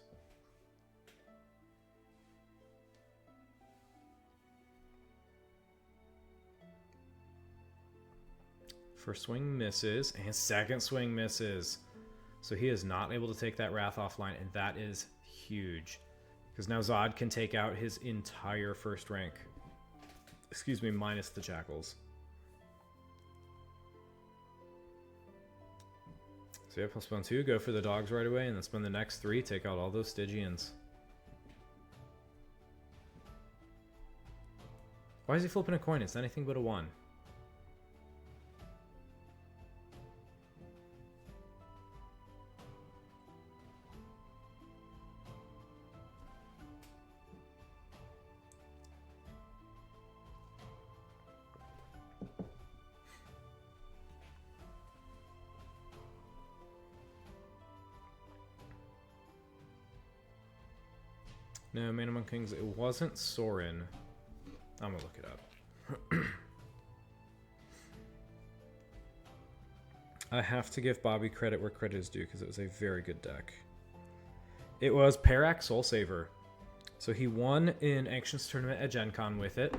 First swing misses, and second swing misses. So he is not able to take that Wrath offline, and that is huge. Because now Zod can take out his entire first rank. Excuse me, minus the Jackals. So yeah, postpone 2, go for the dogs right away, and then spend the next 3, take out all those Stygians. Why is he flipping a coin? It's anything but a 1. No, Man Among Kings, it wasn't Sorin. I'm gonna look it up. I have to give Bobby credit where credit is due because it was a very good deck. It was Perak Soulsaver. So he won in Ancients Tournament at Gen Con with it.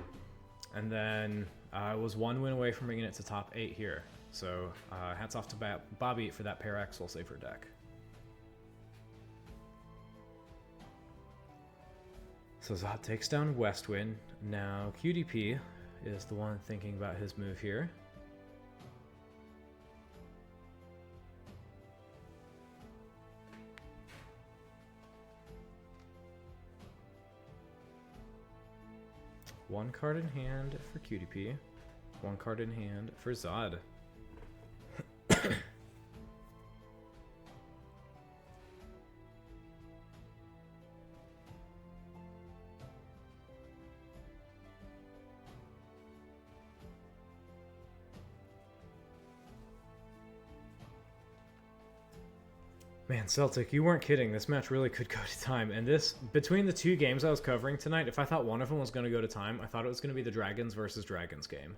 And then was 1 win away from bringing it to top 8 here. So hats off to Bobby for that Perak Soulsaver deck. So Zod takes down Westwind. Now QTP is the one thinking about his move here. One card in hand for QTP. One card in hand for Zod. Man, Celtic, you weren't kidding. This match really could go to time. And this, between the 2 games I was covering tonight, if I thought one of them was going to go to time, I thought it was going to be the Dragons versus Dragons game.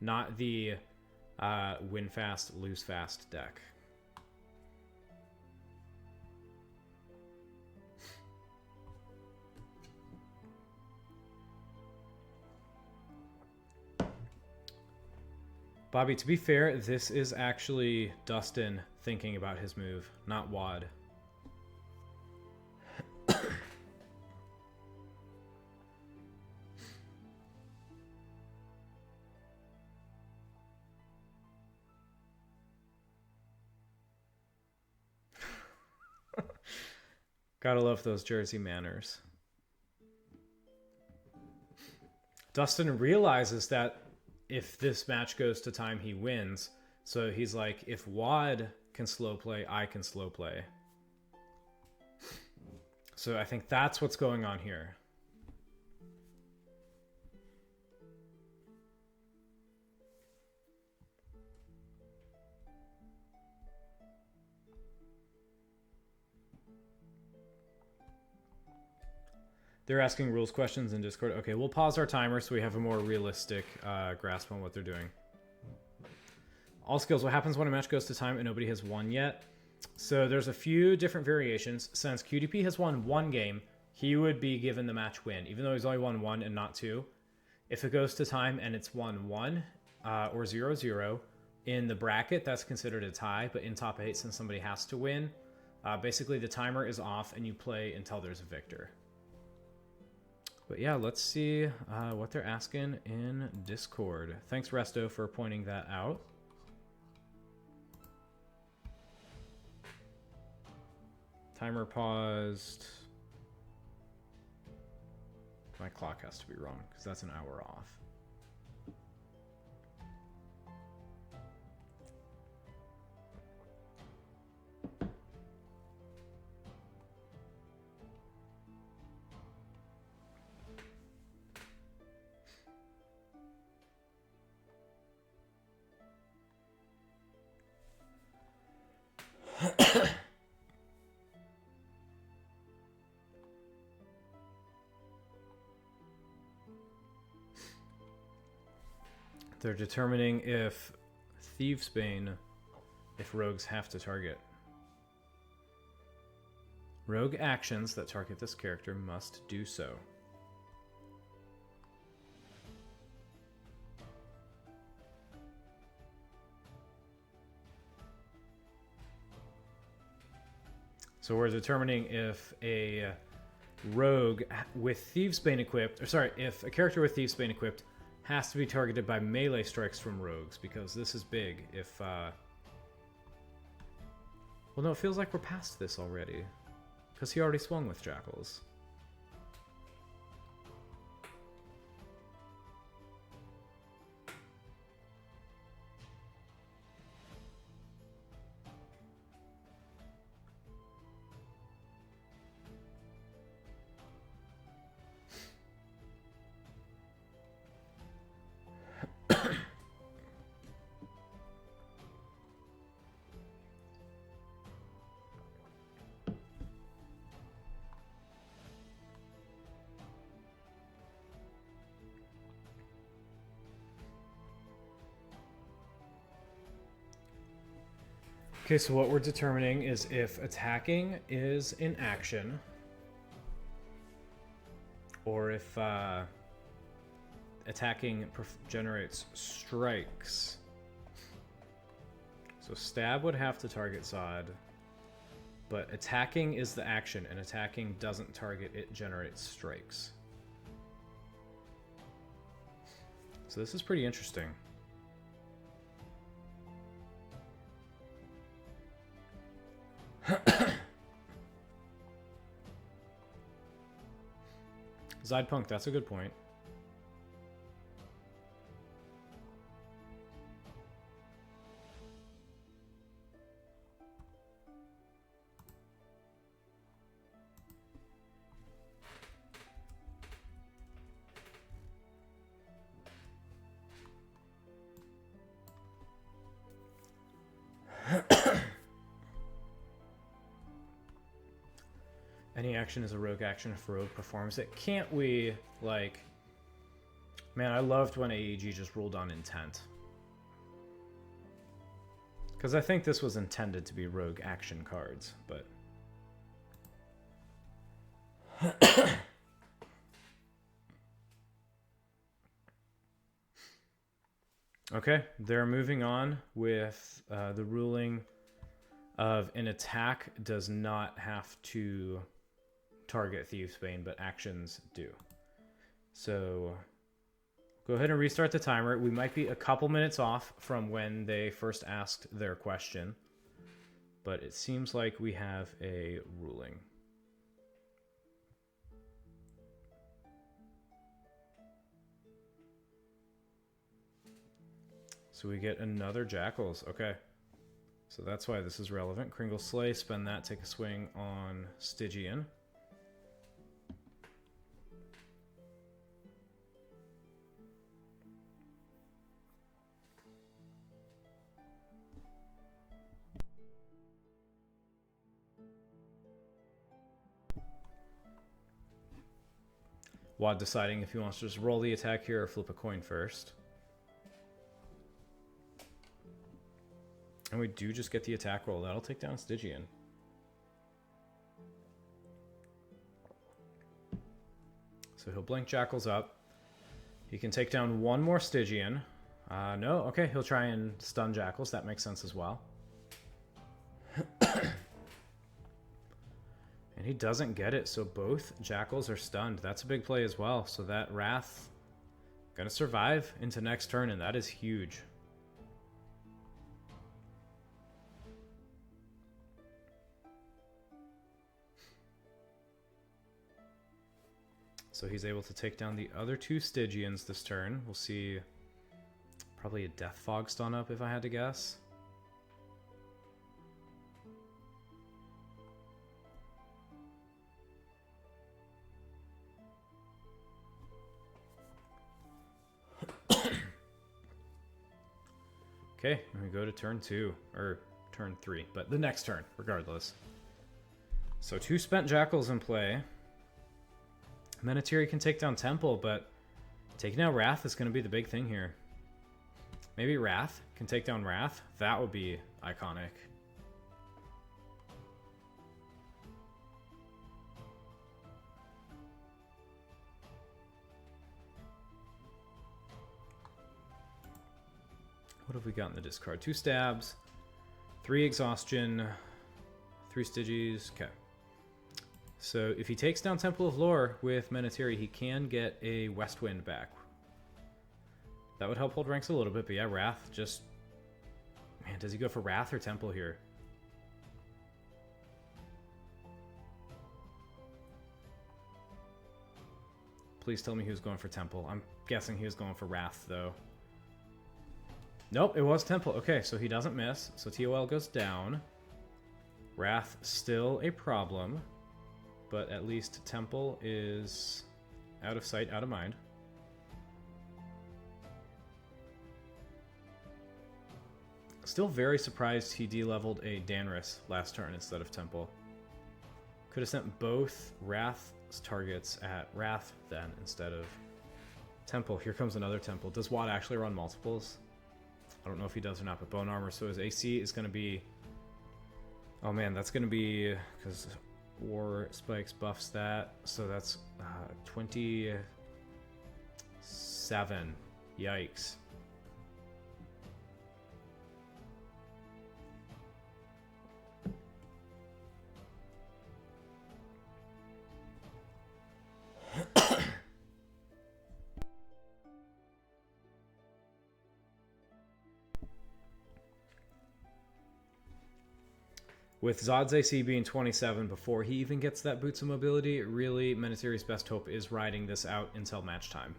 Not the win fast, lose fast deck. Bobby, to be fair, this is actually Dustin thinking about his move, not Wad. Gotta love those Jersey manners. Dustin realizes that if this match goes to time, he wins. So he's like, if Wad can slow play, I can slow play. So I think that's what's going on here. They're asking rules questions in Discord. Okay, we'll pause our timer so we have a more realistic grasp on what they're doing. All skills. What happens when a match goes to time and nobody has won yet? So there's a few different variations. Since QTP has won one game, he would be given the match win, even though he's only won one and not two. If it goes to time and it's 1-1 or 0-0, in the bracket, that's considered a tie. But in top 8, since somebody has to win, basically the timer is off and you play until there's a victor. But yeah, let's see what they're asking in Discord. Thanks, Resto, for pointing that out. Timer paused. My clock has to be wrong because that's an hour off. They're determining if Thievesbane, if rogues have to target. Rogue actions that target this character must do so. So we're determining if a rogue with Thievesbane equipped, or sorry, if a character with Thievesbane equipped has to be targeted by melee strikes from rogues, because this is big. If, well, no, it feels like we're past this already, because he already swung with Jackals. Okay, so what we're determining is if attacking is in action, or if attacking generates strikes. So stab would have to target Zod, but attacking is the action, and attacking doesn't target, it generates strikes. So this is pretty interesting. Zydpunk, that's a good point. Any action is a rogue action if a rogue performs it. Can't we, like... Man, I loved when AEG just ruled on intent. Because I think this was intended to be rogue action cards, but... Okay, they're moving on with the ruling of an attack does not have to target Thievesbane, but actions do. So go ahead and restart the timer. We might be a couple minutes off from when they first asked their question, but it seems like we have a ruling. So we get another Jackals. Okay. So that's why this is relevant. Kringle Slay, spend that, take a swing on Stygian. Wad deciding if he wants to just roll the attack here or flip a coin first. And we do just get the attack roll. That'll take down Stygian. So he'll blink Jackals up. He can take down one more Stygian. No, okay, he'll try and stun Jackals. That makes sense as well. And he doesn't get it, so both Jackals are stunned. That's a big play as well. So that Wrath gonna survive into next turn, and that is huge. So he's able to take down the other two Stygians this turn. We'll see probably a Death Fog stun up if I had to guess. Okay, and we go to turn 2, or turn 3, but the next turn, regardless. So 2 spent Jackals in play. Menatiri can take down Temple, but taking out Wrath is going to be the big thing here. Maybe Wrath can take down Wrath. That would be iconic. What have we got in the discard? 2 stabs, 3 exhaustion, 3 Stygies. Okay. So if he takes down Temple of Lore with Menatiri, he can get a West Wind back. That would help hold ranks a little bit, but yeah, Wrath just... Man, does he go for Wrath or Temple here? Please tell me he was going for Temple. I'm guessing he was going for Wrath, though. Nope, it was Temple. Okay, so he doesn't miss. So TOL goes down. Wrath still a problem. But at least Temple is out of sight, out of mind. Still very surprised he de-leveled a Danris last turn instead of Temple. Could have sent both Wrath's targets at Wrath then instead of Temple. Here comes another Temple. Does Watt actually run multiples? I don't know if he does or not, but Bone Armor. So his AC is going to be... Oh man, that's going to be... Because War Spikes buffs that. So that's 27. Yikes. With Zod's AC being 27 before he even gets that Boots of Mobility, really, Menatiri's best hope is riding this out until match time.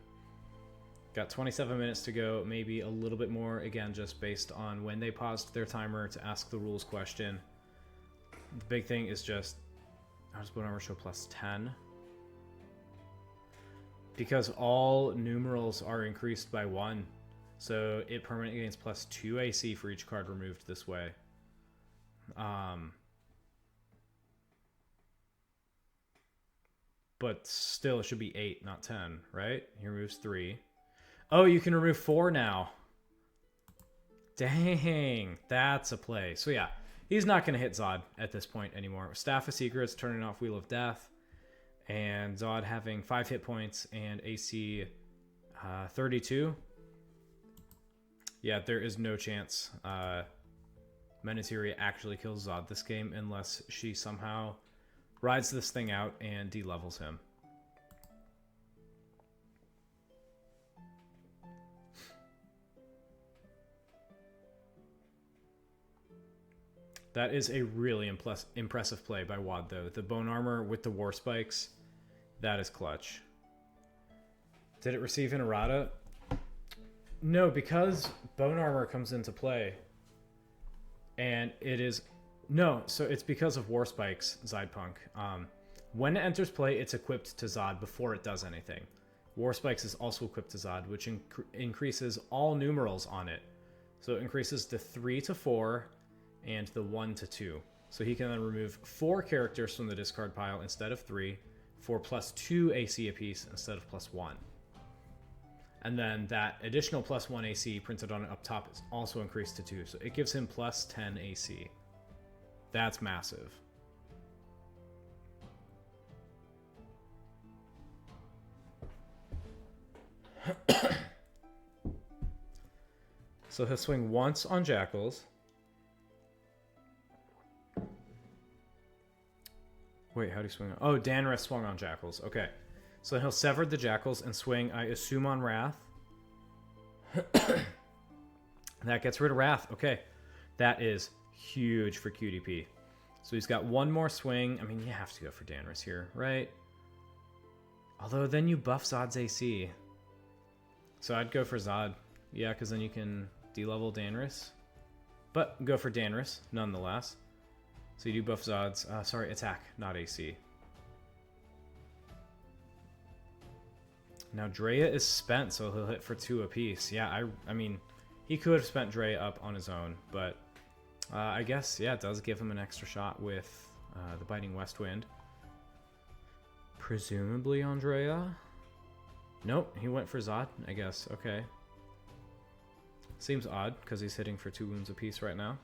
Got 27 minutes to go, maybe a little bit more, again, just based on when they paused their timer to ask the rules question. The big thing is just, how does Bone Armor show plus 10? Because all numerals are increased by 1, so it permanently gains plus 2 AC for each card removed this way. But still, it should be 8, not 10, right? He removes 3. Oh, you can remove 4 now. Dang, that's a play. So yeah, he's not going to hit Zod at this point anymore. Staff of Secrets, turning off Wheel of Death, and Zod having 5 hit points and AC 32. Yeah, there is no chance Menatiri actually kills Zod this game unless she somehow rides this thing out and de-levels him. That is a really impressive play by Wad, though. The Bone Armor with the War Spikes, that is clutch. Did it receive an errata? No, because Bone Armor comes into play. And it is... No, so it's because of War Spikes, Zydpunk. When it enters play, it's equipped to Zod before it does anything. War Spikes is also equipped to Zod, which increases all numerals on it. So it increases the 3 to 4 and the 1 to 2. So he can then remove 4 characters from the discard pile instead of 3. for +2 AC apiece instead of +1. And then that additional +1 AC printed on it up top is also increased to 2. So it gives him +10 AC. That's massive. So he'll swing once on Jackals. Wait, how do you swing? Oh, Danris swung on Jackals. Okay. So he'll sever the Jackals and swing, I assume, on Wrath. That gets rid of Wrath. Okay. That is huge for QTP. So he's got one more swing. I mean, you have to go for Danris here, right? Although then you buff Zod's AC. So I'd go for Zod. Yeah, because then you can de-level Danris. But go for Danris, nonetheless. So you do buff Zod's, attack, not AC. Now Drea is spent, so he'll hit for 2 apiece. Yeah, I mean, he could have spent Drea up on his own, but I guess, yeah, it does give him an extra shot with the Biting West Wind. Presumably on Drea? Nope, he went for Zod, I guess. Okay. Seems odd, because he's hitting for 2 wounds apiece right now.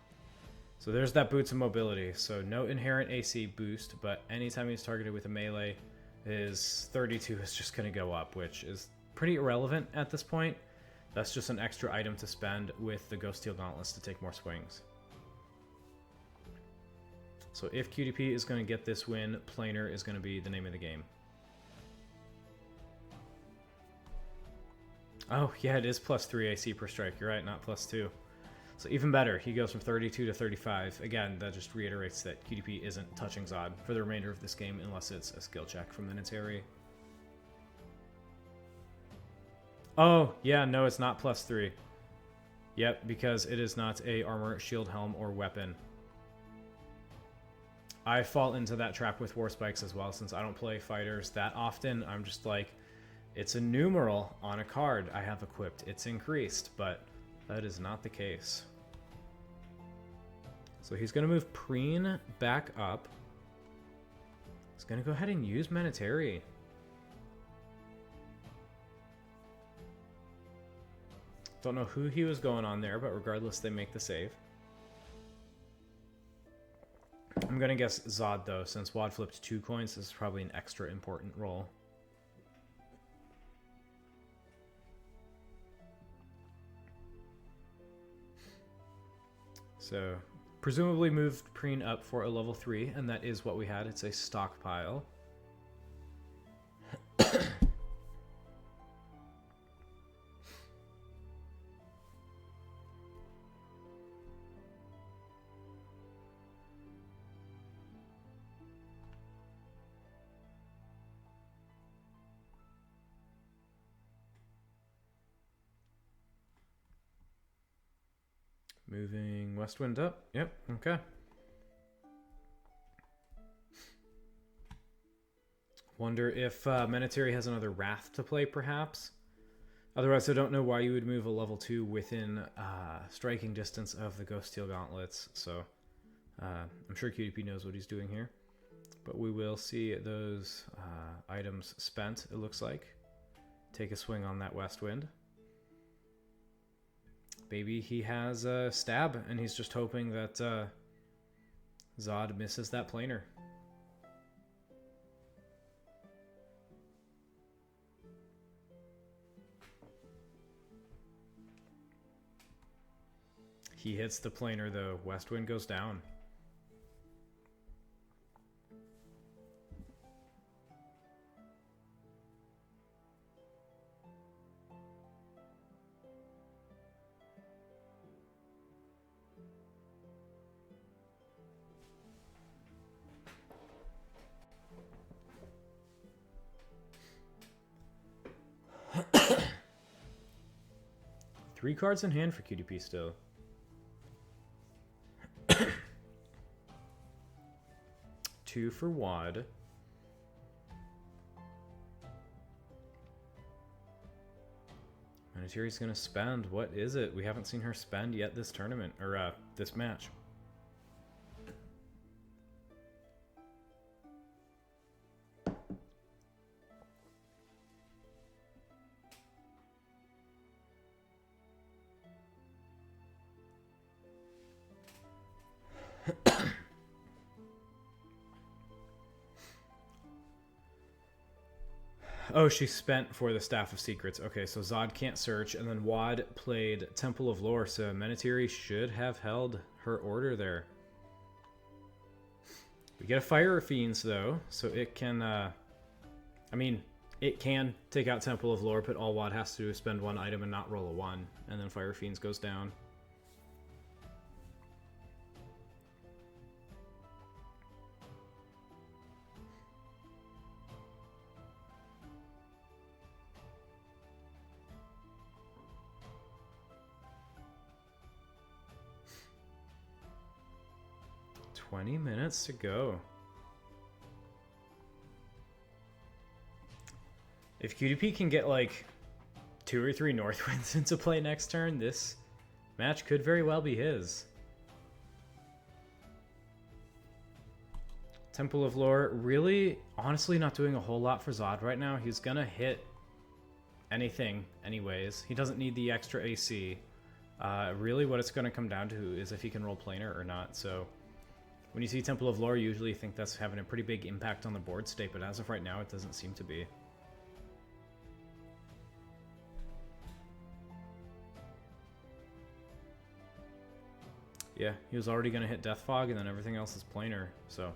So there's that Boots of Mobility. So no inherent AC boost, but anytime he's targeted with a melee, his 32 is just going to go up, which is pretty irrelevant at this point. That's just an extra item to spend with the Ghost Steel Gauntlets to take more swings. So if QTP is going to get this win, Planar is going to be the name of the game. Oh, yeah, it is +3 AC per strike. You're right, not +2. So even better, he goes from 32 to 35. Again, that just reiterates that QTP isn't touching Zod for the remainder of this game unless it's a skill check from Minotary. Oh, yeah, no, it's not +3. Yep, because it is not a armor, shield, helm, or weapon. I fall into that trap with War Spikes as well, since I don't play fighters that often. I'm just like, it's a numeral on a card I have equipped. It's increased, but that is not the case. So he's going to move Preen back up. He's going to go ahead and use Minotary. Don't know who he was going on there, but regardless, they make the save. I'm going to guess Zod, though, since Wad flipped 2 coins. This is probably an extra important roll. So, presumably moved Preen up for a level 3, and that is what we had. It's a stockpile. Moving Westwind up. Yep, okay. Wonder if Minotary has another Wrath to play, perhaps? Otherwise, I don't know why you would move a level 2 within striking distance of the Ghost Steel Gauntlets. So, I'm sure QTP knows what he's doing here. But we will see those items spent, it looks like. Take a swing on that Westwind. Maybe he has a stab, and he's just hoping that Zod misses that planar. He hits the planar, though. Westwind goes down. Three cards in hand for QTP still. Two for Wad. Minotary's gonna spend. What is it? We haven't seen her spend yet this tournament, or this match. Oh, she spent for the Staff of Secrets. Okay, so Zod can't search, and then Wad played Temple of Lore, so Menatiri should have held her order there. We get a Fire Fiends, though, so it can, I mean, it can take out Temple of Lore, but all Wad has to do is spend one item and not roll a 1, and then Fire Fiends goes down. $20 minutes to go. If QTP can get like 2 or 3 Northwinds into play next turn, this match could very well be his. Temple of Lore, really, honestly not doing a whole lot for Zod right now. He's gonna hit anything anyways. He doesn't need the extra AC. Really what it's gonna come down to is if he can roll planar or not. So when you see Temple of Lore, you usually think that's having a pretty big impact on the board state, but as of right now, it doesn't seem to be. Yeah, he was already going to hit Death Fog, and then everything else is planar, so.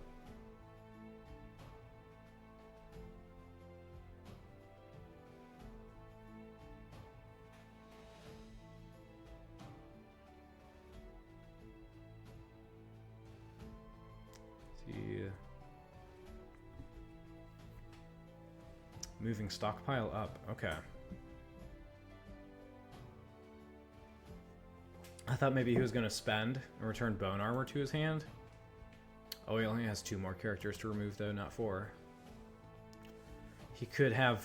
See. Moving stockpile up, okay. I thought maybe he was going to spend and return Bone Armor to his hand. Oh, he only has 2 more characters to remove, though, not 4. He could have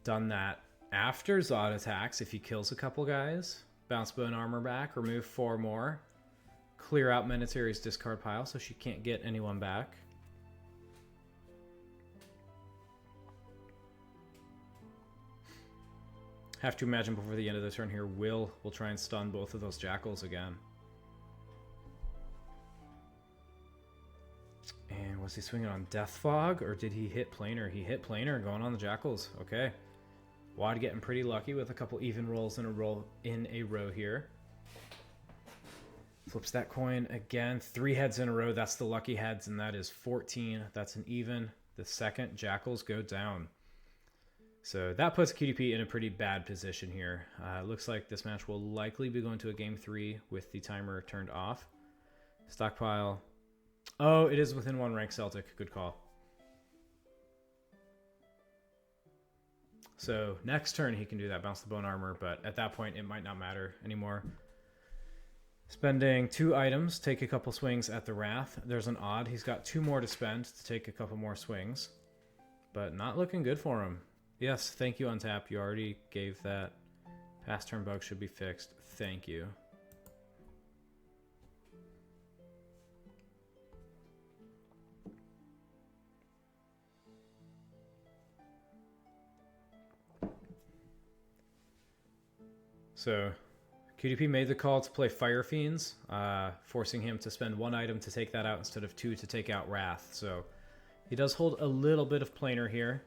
done that after Zod attacks if he kills a couple guys. Bounce Bone Armor back, remove 4 more. Clear out Menatiri's discard pile so she can't get anyone back. Have to imagine before the end of the turn here, Will try and stun both of those Jackals again. And was he swinging on Death Fog, or did he hit planar? He hit planar, going on the Jackals. Okay. Wad getting pretty lucky with a couple even rolls in a row here. Flips that coin again. 3 heads in a row. That's the lucky heads, and that is 14. That's an even. The second Jackals go down. So that puts QTP in a pretty bad position here. Looks like this match will likely be going to a game 3 with the timer turned off. Stockpile. Oh, it is within 1 rank Celtic. Good call. So next turn he can do that, bounce the Bone Armor, but at that point it might not matter anymore. Spending 2 items, take a couple swings at the Wrath. There's an odd. He's got 2 more to spend to take a couple more swings, but not looking good for him. Yes, thank you, Untap. You already gave that. Past turn bug should be fixed. Thank you. So, QTP made the call to play Fire Fiends, forcing him to spend 1 item to take that out instead of 2 to take out Wrath. So, he does hold a little bit of planar here.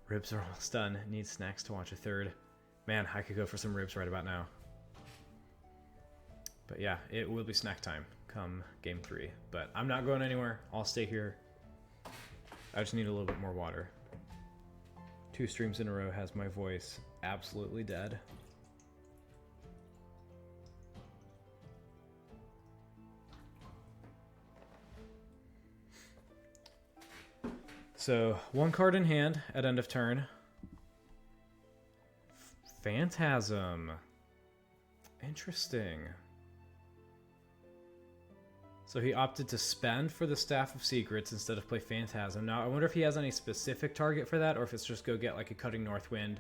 Ribs are almost done. Need snacks to watch a third. Man, I could go for some ribs right about now. But yeah, it will be snack time come game 3. But I'm not going anywhere. I'll stay here. I just need a little bit more water. 2 streams in a row has my voice absolutely dead. So, 1 card in hand at end of turn. Phantasm. Interesting. So he opted to spend for the Staff of Secrets instead of play Phantasm. Now, I wonder if he has any specific target for that, or if it's just go get like a Cutting Northwind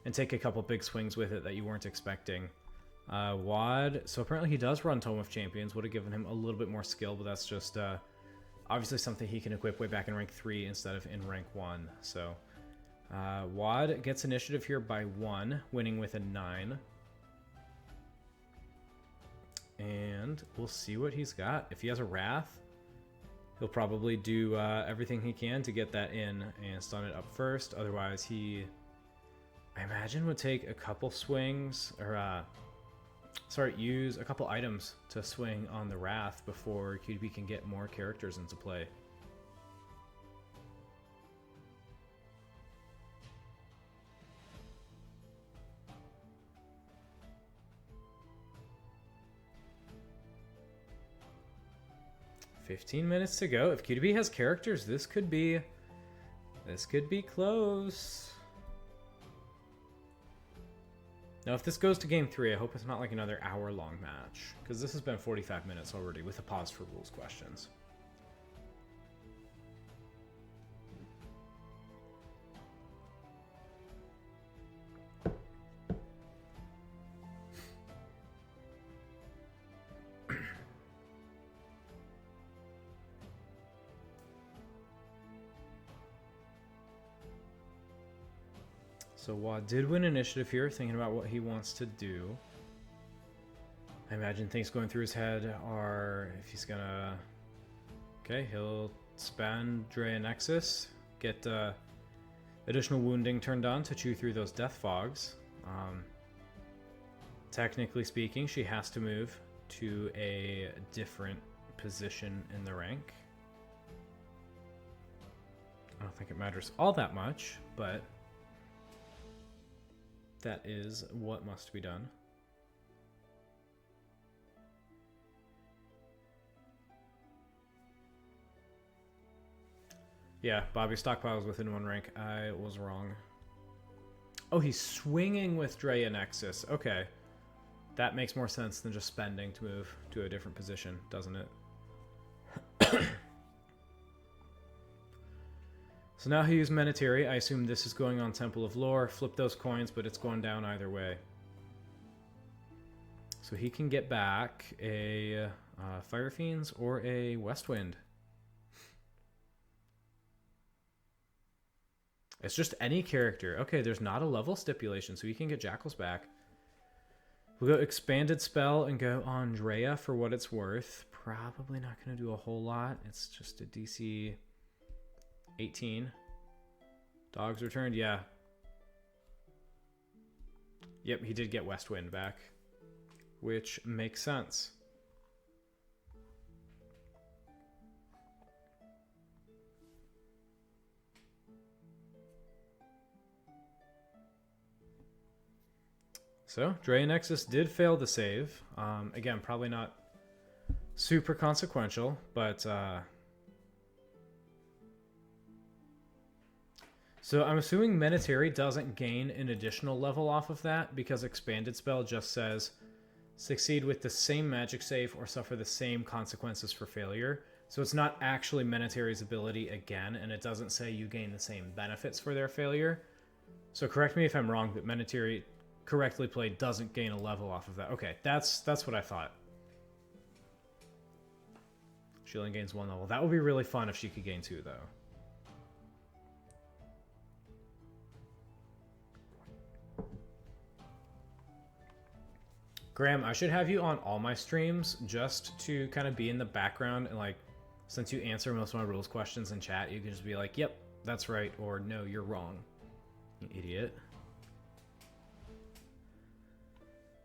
and take a couple big swings with it that you weren't expecting. Wad. So apparently he does run Tome of Champions. Would have given him a little bit more skill, but that's just... obviously something he can equip way back in rank 3 instead of in rank 1. So Wad gets initiative here by 1, winning with a 9. And we'll see what he's got. If he has a Wrath, he'll probably do everything he can to get that in and stun it up first. Otherwise, he, I imagine, would take a couple swings, or use a couple items to swing on the Wrath before QTP can get more characters into play. $15 minutes to go. If QTP has characters, this could be close. Now, if this goes to game 3, I hope it's not like another hour-long match, because this has been 45 minutes already with a pause for rules questions. So Wad did win initiative here, thinking about what he wants to do. I imagine things going through his head are if he's gonna... Okay, he'll spend Drea Nexus, get additional wounding turned on to chew through those death fogs. Technically speaking, she has to move to a different position in the rank. I don't think it matters all that much, but that is what must be done. Yeah, Bobby stockpiles within 1 rank. I was wrong. Oh, he's swinging with Drea Nexus. Okay. That makes more sense than just spending to move to a different position, doesn't it? So now he used Menatiri. I assume this is going on Temple of Lore. Flip those coins, but it's going down either way. So he can get back a Fire Fiends or a Westwind. It's just any character. Okay, there's not a level stipulation, so he can get Jackals back. We'll go Expanded Spell and go on Drea for what it's worth. Probably not going to do a whole lot. It's just a DC 18. Dogs returned, yeah. Yep, he did get Westwind back, which makes sense. So, Drea Nexus did fail the save. Again, probably not super consequential, but... So I'm assuming Menatiri doesn't gain an additional level off of that, because Expanded Spell just says, succeed with the same magic save or suffer the same consequences for failure. So it's not actually Menatiri's ability again, and it doesn't say you gain the same benefits for their failure. So correct me if I'm wrong, but Menatiri, correctly played, doesn't gain a level off of that. Okay, that's what I thought. She only gains 1 level. That would be really fun if she could gain 2, though. Graham, I should have you on all my streams just to kind of be in the background, and like, since you answer most of my rules questions in chat, you can just be like, yep, that's right, or no, you're wrong, you idiot.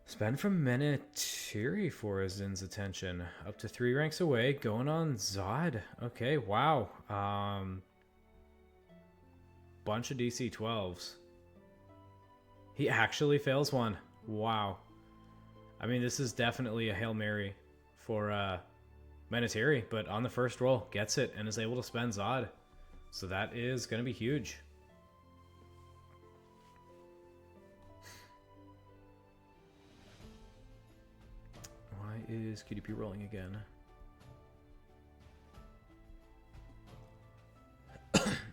Spend from Menatiri for Azin's attention. Up to 3 ranks away, going on Zod. Okay, wow. Bunch of DC 12s. He actually fails one. Wow. I mean, this is definitely a Hail Mary for Menatiri, but on the first roll, gets it and is able to spend Zod. So that is going to be huge. Why is QTP rolling again?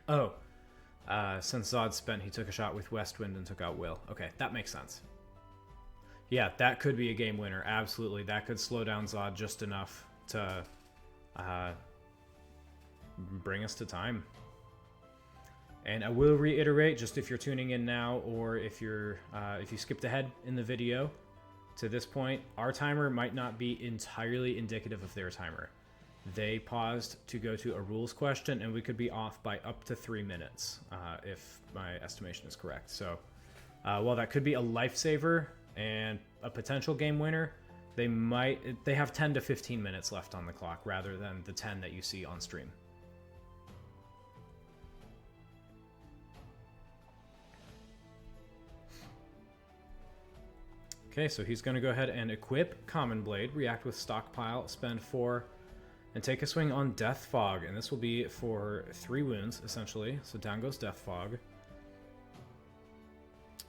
Oh, since Zod spent, he took a shot with Westwind and took out Will. Okay, that makes sense. Yeah, that could be a game winner. Absolutely. That could slow down Zod just enough to bring us to time. And I will reiterate, just if you're tuning in now or if you skipped ahead in the video to this point, our timer might not be entirely indicative of their timer. They paused to go to a rules question, and we could be off by up to 3 minutes, if my estimation is correct. So while that could be a lifesaver and a potential game winner, they have 10 to 15 minutes left on the clock rather than the 10 that you see on stream. Okay, so he's going to go ahead and equip Common Blade, react with Stockpile, spend 4, and take a swing on Death Fog. And this will be for 3 wounds, essentially. So down goes Death Fog.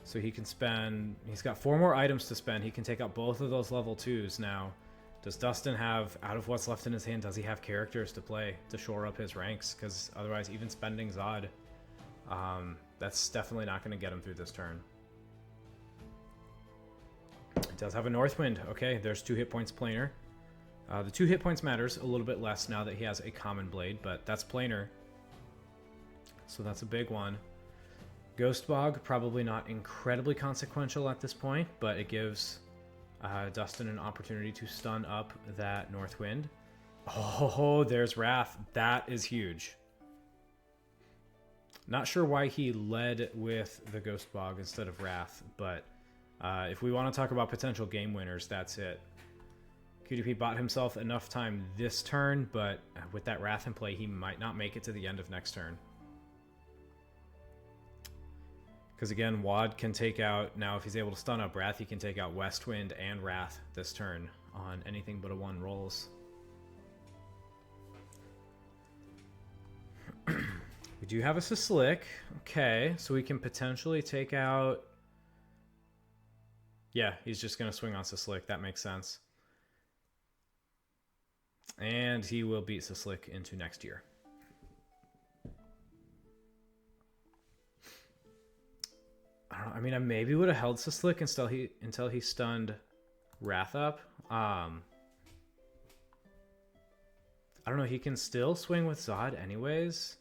So he can spend... He's got 4 more items to spend. He can take out both of those level 2s. Now, does Dustin have, out of what's left in his hand, does he have characters to play to shore up his ranks? Because otherwise, even spending Zod, that's definitely not going to get him through this turn. It does have a Northwind. Okay, there's 2 hit points planar. The 2 hit points matters a little bit less now that he has a Common Blade, but that's planar. So that's a big one. Ghost Bog, probably not incredibly consequential at this point, but it gives Dustin an opportunity to stun up that Northwind. Oh, there's Wrath. That is huge. Not sure why he led with the Ghost Bog instead of Wrath, but if we want to talk about potential game winners, that's it. QTP bought himself enough time this turn, but with that Wrath in play, he might not make it to the end of next turn. Because again, Wad can take out, now if he's able to stun up Wrath, he can take out Westwind and Wrath this turn on anything but a 1 rolls. We do have a Sislik. Okay, so we can potentially take out... Yeah, he's just going to swing on Sislik. That makes sense. And he will beat Sislik into next year. I don't know, I mean, I maybe would have held Sislik until he stunned Wrath up. I don't know, he can still swing with Zod anyways.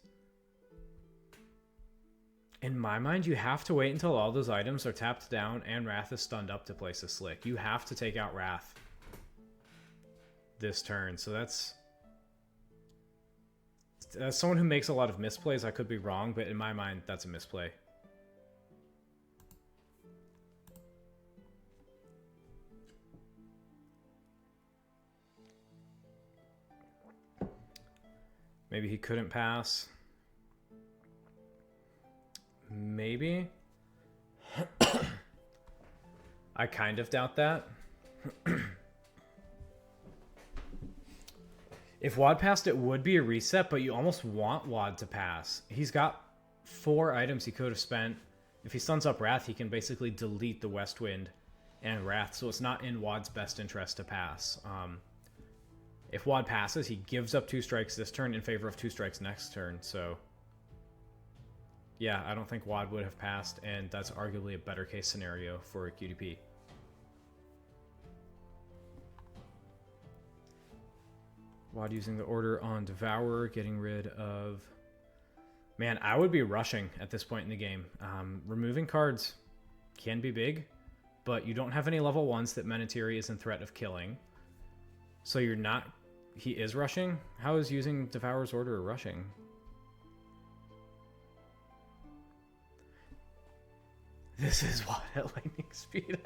In my mind, you have to wait until all those items are tapped down and Wrath is stunned up to place a Slick. You have to take out Wrath this turn. So that's as someone who makes a lot of misplays, I could be wrong, but in my mind, that's a misplay. Maybe he couldn't pass. Maybe. I kind of doubt that. If Wad passed, it would be a reset, but you almost want Wad to pass. He's got 4 items he could have spent. If he stuns up Wrath, he can basically delete the Westwind and Wrath, so it's not in Wad's best interest to pass. If Wad passes, he gives up 2 strikes this turn in favor of 2 strikes next turn, so... Yeah, I don't think Wad would have passed, and that's arguably a better case scenario for a QTP. Wad using the order on Devourer, getting rid of... Man, I would be rushing at this point in the game. Removing cards can be big, but you don't have any level 1s that Menatiri is in threat of killing. So you're not... He is rushing? How is using Devourer's Order rushing? This is what at lightning speed.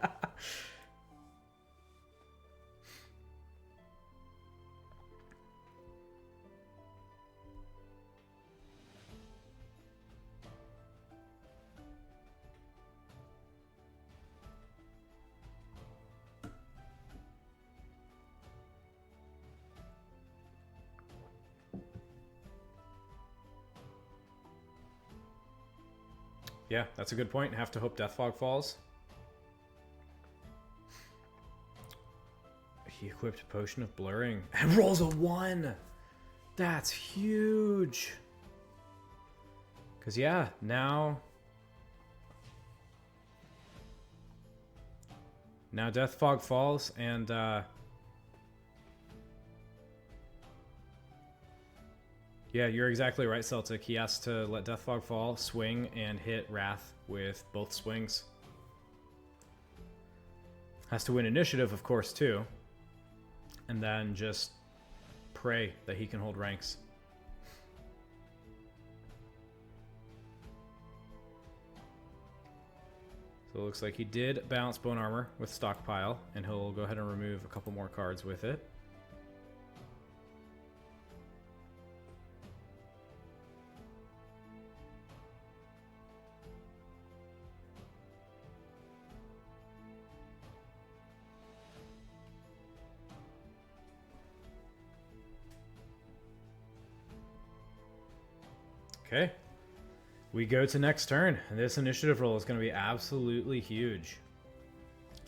Yeah, that's a good point. Have to hope Deathfog falls. He equipped Potion of Blurring and rolls a 1. That's huge. Because, yeah, now Deathfog falls, and Yeah, you're exactly right, Celtic. He has to let Deathfog fall, swing, and hit Wrath with both swings. Has to win initiative, of course, too. And then just pray that he can hold ranks. So it looks like he did balance Bone Armor with Stockpile, and he'll go ahead and remove a couple more cards with it. Okay. We go to next turn. This initiative roll is going to be absolutely huge.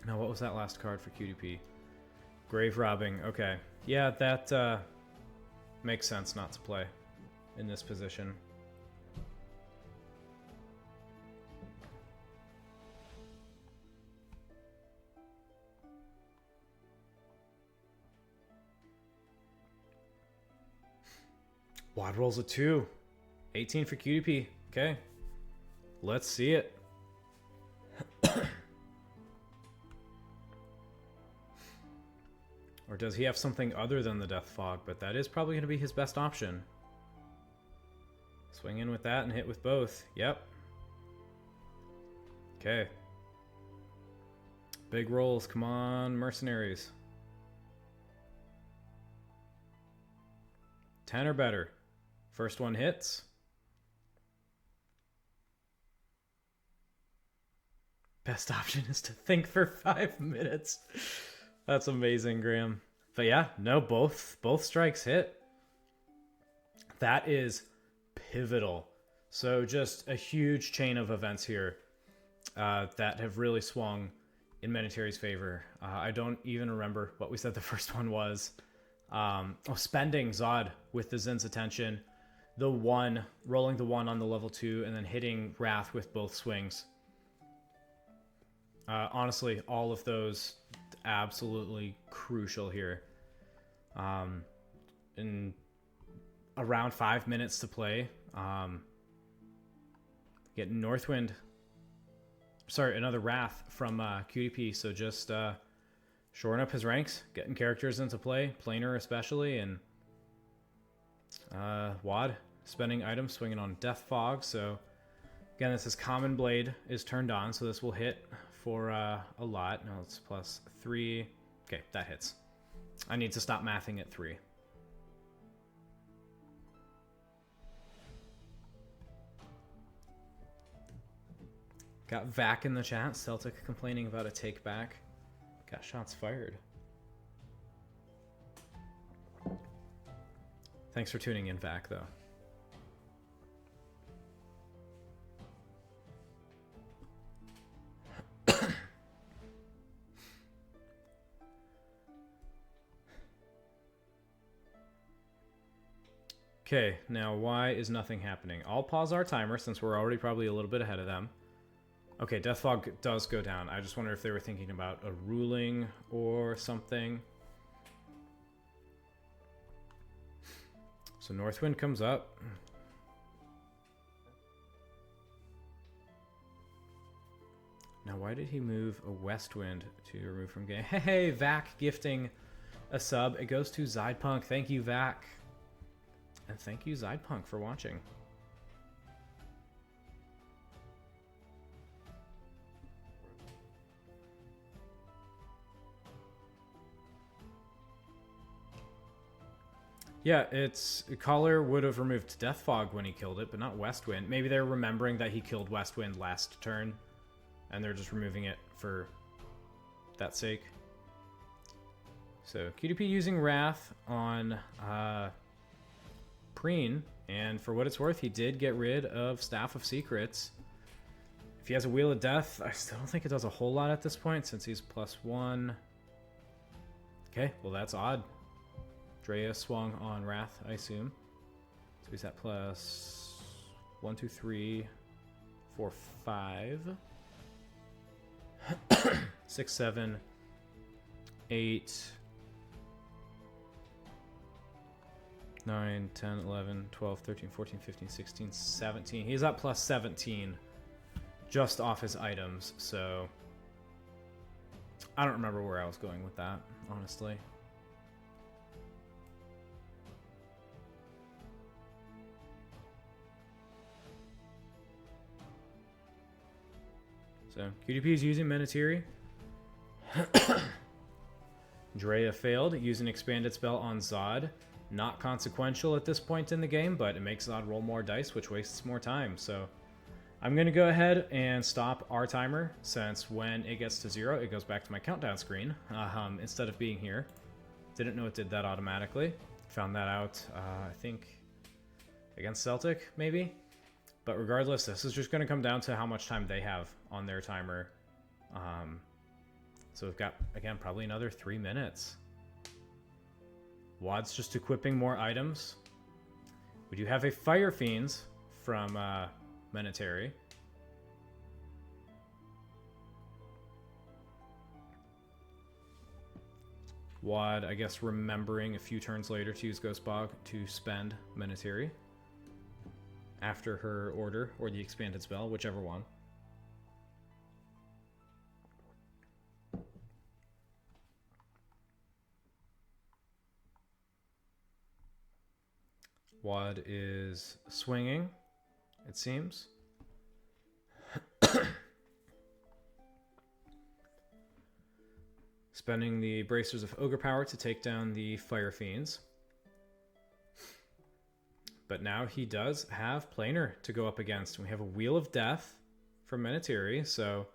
Now, what was that last card for QTP? Grave Robbing. Okay. Yeah, that makes sense not to play in this position. Wad rolls a 2. 18 for QTP. Okay. Let's see it. Or does he have something other than the Death Fog? But that is probably going to be his best option. Swing in with that and hit with both. Yep. Okay. Big rolls. Come on, mercenaries. 10 or better. First one hits. Best option is to think for 5 minutes. That's amazing, Graham. But yeah, no, both strikes hit. That is pivotal. So just a huge chain of events here that have really swung in Menetary's favor. I don't even remember what we said the first one was. Spending Zod with the Zin's attention. The 1, rolling the 1 on the level 2, and then hitting Wrath with both swings. Honestly, all of those absolutely crucial here. In around 5 minutes to play, get Northwind. Sorry, another Wrath from QTP. So just shoring up his ranks, getting characters into play, planar especially, and Wad spending items, swinging on Death Fog. So again, this is Common Blade is turned on, so this will hit for a lot. No, it's plus 3. Okay, that hits. I need to stop mathing at 3. Got Vac in the chat. Celtic complaining about a take back. Got shots fired. Thanks for tuning in, Vac, though. Okay, now why is nothing happening? I'll pause our timer since we're already probably a little bit ahead of them. Okay, Death Fog does go down. I just wonder if they were thinking about a ruling or something. So Northwind comes up. Now why did he move a Westwind to remove from game? Hey, Vac gifting a sub. It goes to Zydpunk. Thank you, Vac. And thank you, Zydpunk, for watching. Yeah, it's Collar would have removed Death Fog when he killed it, but not Westwind. Maybe they're remembering that he killed Westwind last turn, and they're just removing it for that sake. So QTP using Wrath on Preen, and for what it's worth, he did get rid of Staff of Secrets. If he has a Wheel of Death, I still don't think it does a whole lot at this point since he's +1. Okay, well that's odd. Drea swung on Wrath, I assume. So he's at plus 1, 2, 3, 4, 5, 6, 7, 8, 9, 10, 11, 12, 13, 14, 15, 16, 17. He's up plus 17 just off his items, so I don't remember where I was going with that, honestly. So QTP is using Menatiri. Drea failed, using expanded spell on Zod. Not consequential at this point in the game, but it makes Zod roll more dice, which wastes more time. So I'm going to go ahead and stop our timer, since when it gets to 0, it goes back to my countdown screen instead of being here. Didn't know it did that automatically. Found that out, I think, against Celtic, maybe? But regardless, this is just going to come down to how much time they have on their timer. So we've got, again, probably another 3 minutes. Wad's just equipping more items. We do have a Fire Fiends from Menatiri. Wad, I guess, remembering a few turns later to use Ghostbog to spend Menatiri after her order, or the expanded spell, whichever one. Wad is swinging, it seems. Spending the Bracers of Ogre Power to take down the Fire Fiends. But now he does have Planar to go up against. We have a Wheel of Death from Menatiri, so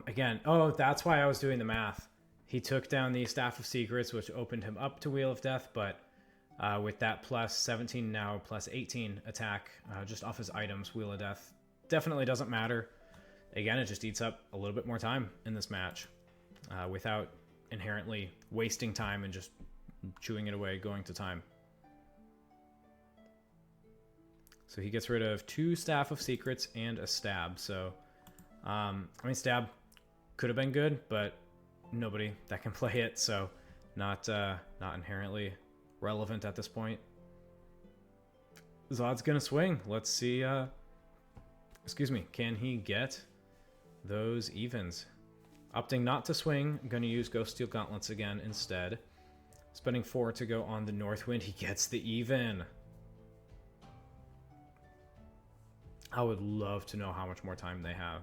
again, oh, that's why I was doing the math. He took down the Staff of Secrets, which opened him up to Wheel of Death, but with that plus 17 now, plus 18 attack, just off his items, Wheel of Death definitely doesn't matter. Again, it just eats up a little bit more time in this match without inherently wasting time and just chewing it away, going to time. So he gets rid of 2 Staff of Secrets and a Stab. So, I mean, Stab could have been good, but nobody that can play it, so not inherently relevant at this point. Zod's gonna swing. Let's see. Excuse me. Can he get those evens? Opting not to swing. I'm gonna use Ghost Steel Gauntlets again instead. Spending 4 to go on the Northwind. He gets the even. I would love to know how much more time they have.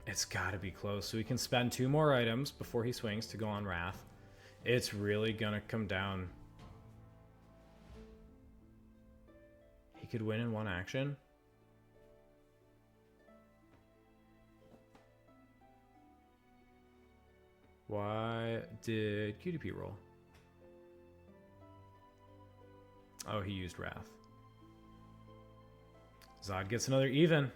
It's got to be close. So he can spend 2 more items before he swings to go on Wrath. It's really going to come down. He could win in 1 action. Why did QTP roll? Oh, he used Wrath. Zod gets another even.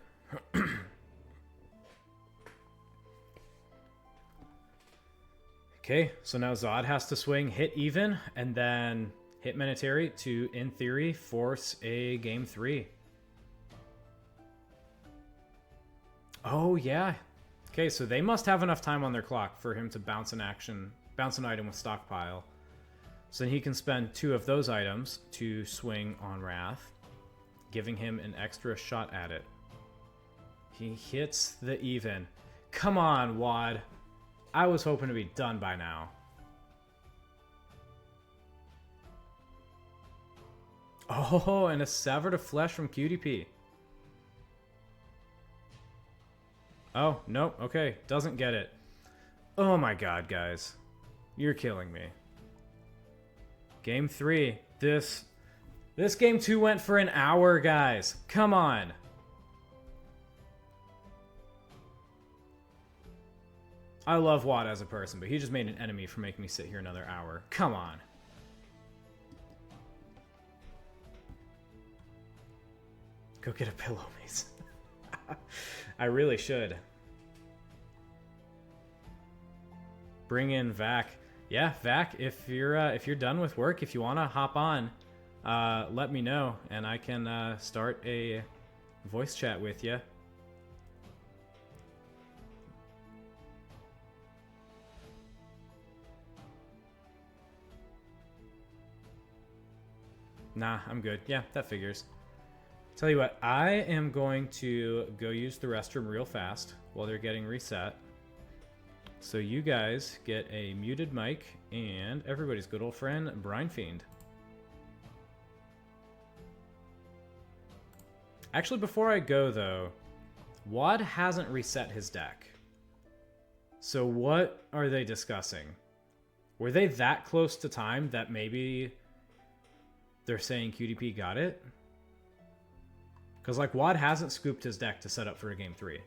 Okay, so now Zod has to swing, hit even, and then hit Menatiri to, in theory, force a game 3. Oh, yeah. Okay, so they must have enough time on their clock for him to bounce an item with Stockpile. So then he can spend 2 of those items to swing on Wrath, giving him an extra shot at it. He hits the even. Come on, Wad. I was hoping to be done by now. Oh, and a Sever to Flesh from QTP. Oh, nope. Okay, doesn't get it. Oh my god, guys. You're killing me. Game 3. This game 2 went for an hour, guys. Come on. I love Watt as a person, but he just made an enemy for making me sit here another hour. Come on. Go get a pillow, Mason. I really should. Bring in Vac. Yeah, Vac, if you're done with work, if you want to hop on, let me know, and I can start a voice chat with you. Nah, I'm good. Yeah, that figures. Tell you what, I am going to go use the restroom real fast while they're getting reset. So you guys get a muted mic and everybody's good old friend, Brine Fiend. Actually, before I go though, Wad hasn't reset his deck. So what are they discussing? Were they that close to time that maybe they're saying QTP got it? Because, like, Wad hasn't scooped his deck to set up for a game 3.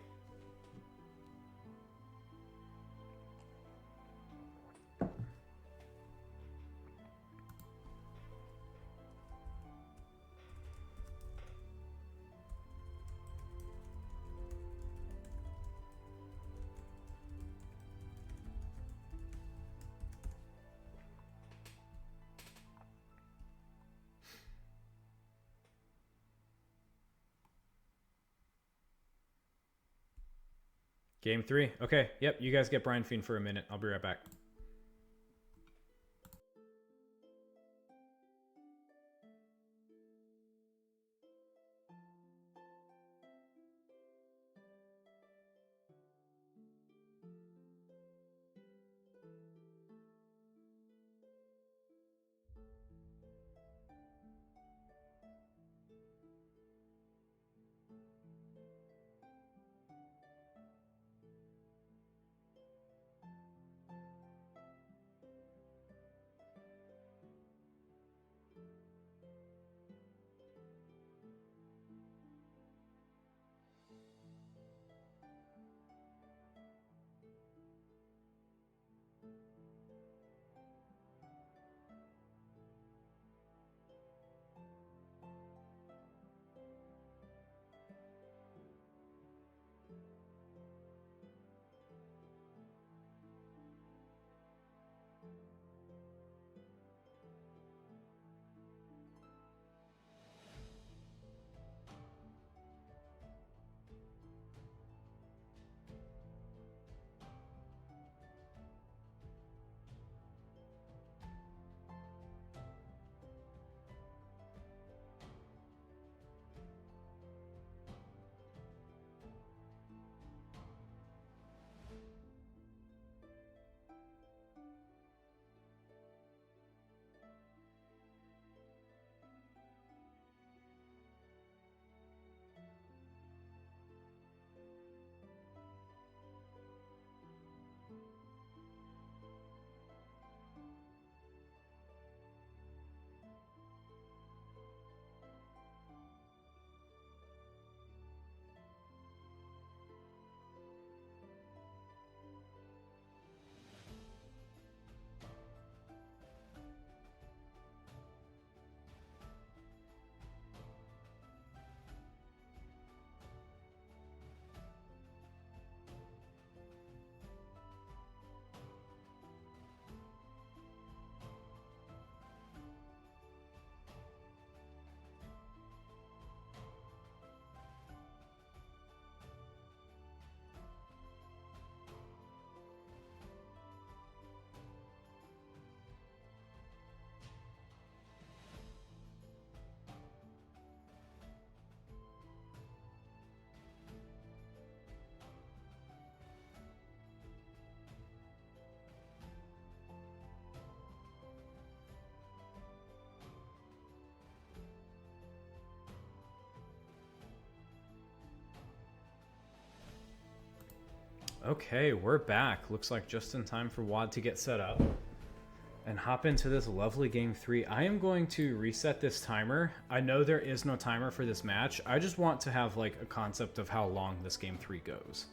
Game 3. Okay, yep, you guys get Brine Fiend for a minute. I'll be right back. Okay, we're back. Looks like just in time for Wad to get set up and hop into this lovely game 3. I am going to reset this timer. I know there is no timer for this match. I just want to have like a concept of how long this game 3 goes.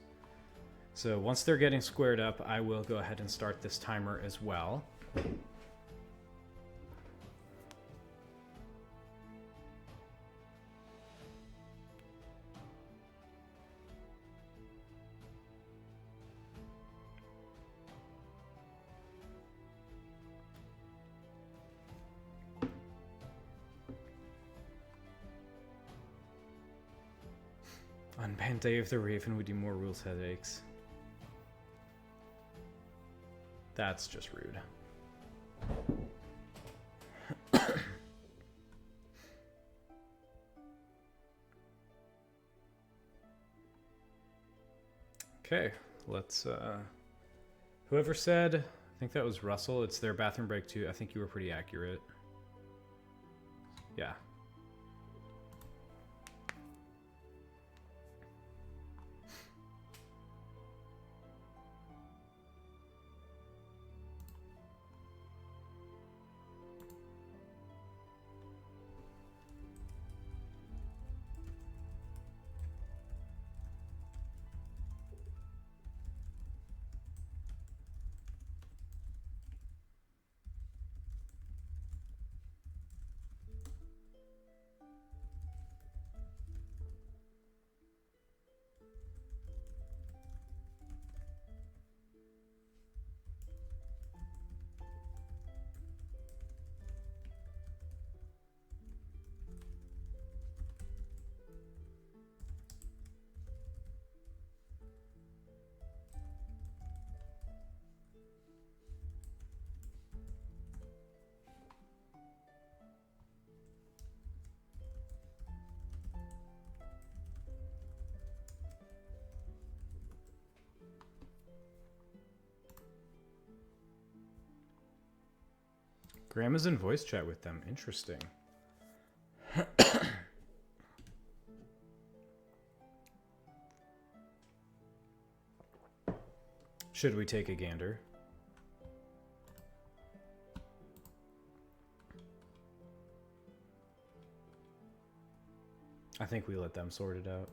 So once they're getting squared up, I will go ahead and start this timer as well. Unbanned Day of the Raven would do more rules headaches. That's just rude. Okay, let's. Whoever said, I think that was Russell. It's their bathroom break too. I think you were pretty accurate. Yeah. Graham is in voice chat with them. Interesting. Should we take a gander? I think we let them sort it out.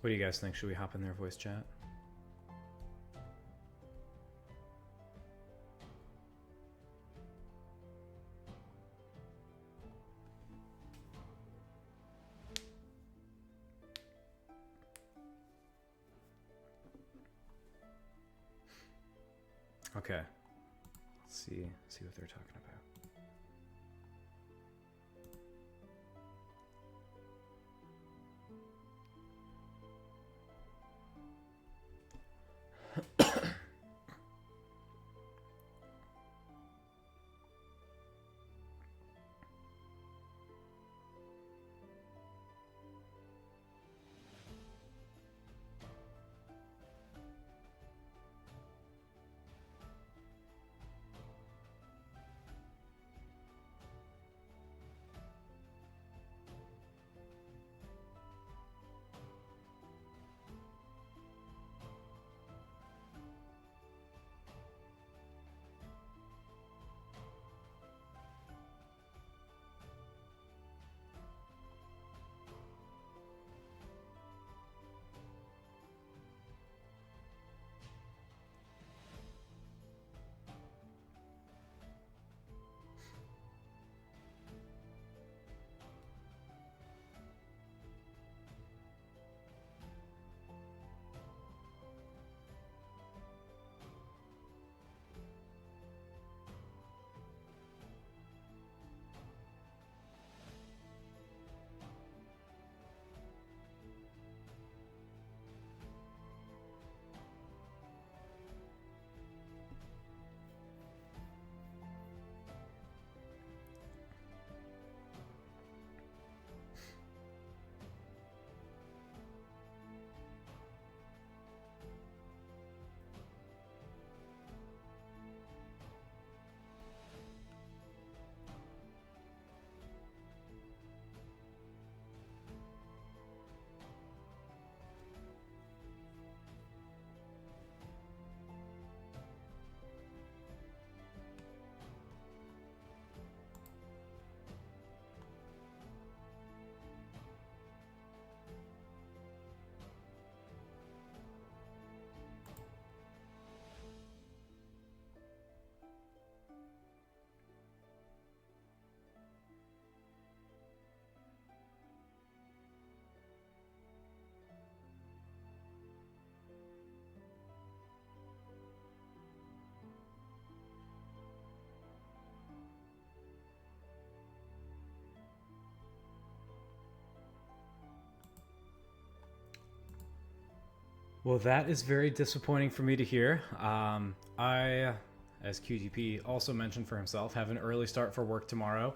What do you guys think? Should we hop in their voice chat? Okay. Let's see what they're talking about. Well, that is very disappointing for me to hear. I, as QTP also mentioned for himself, have an early start for work tomorrow.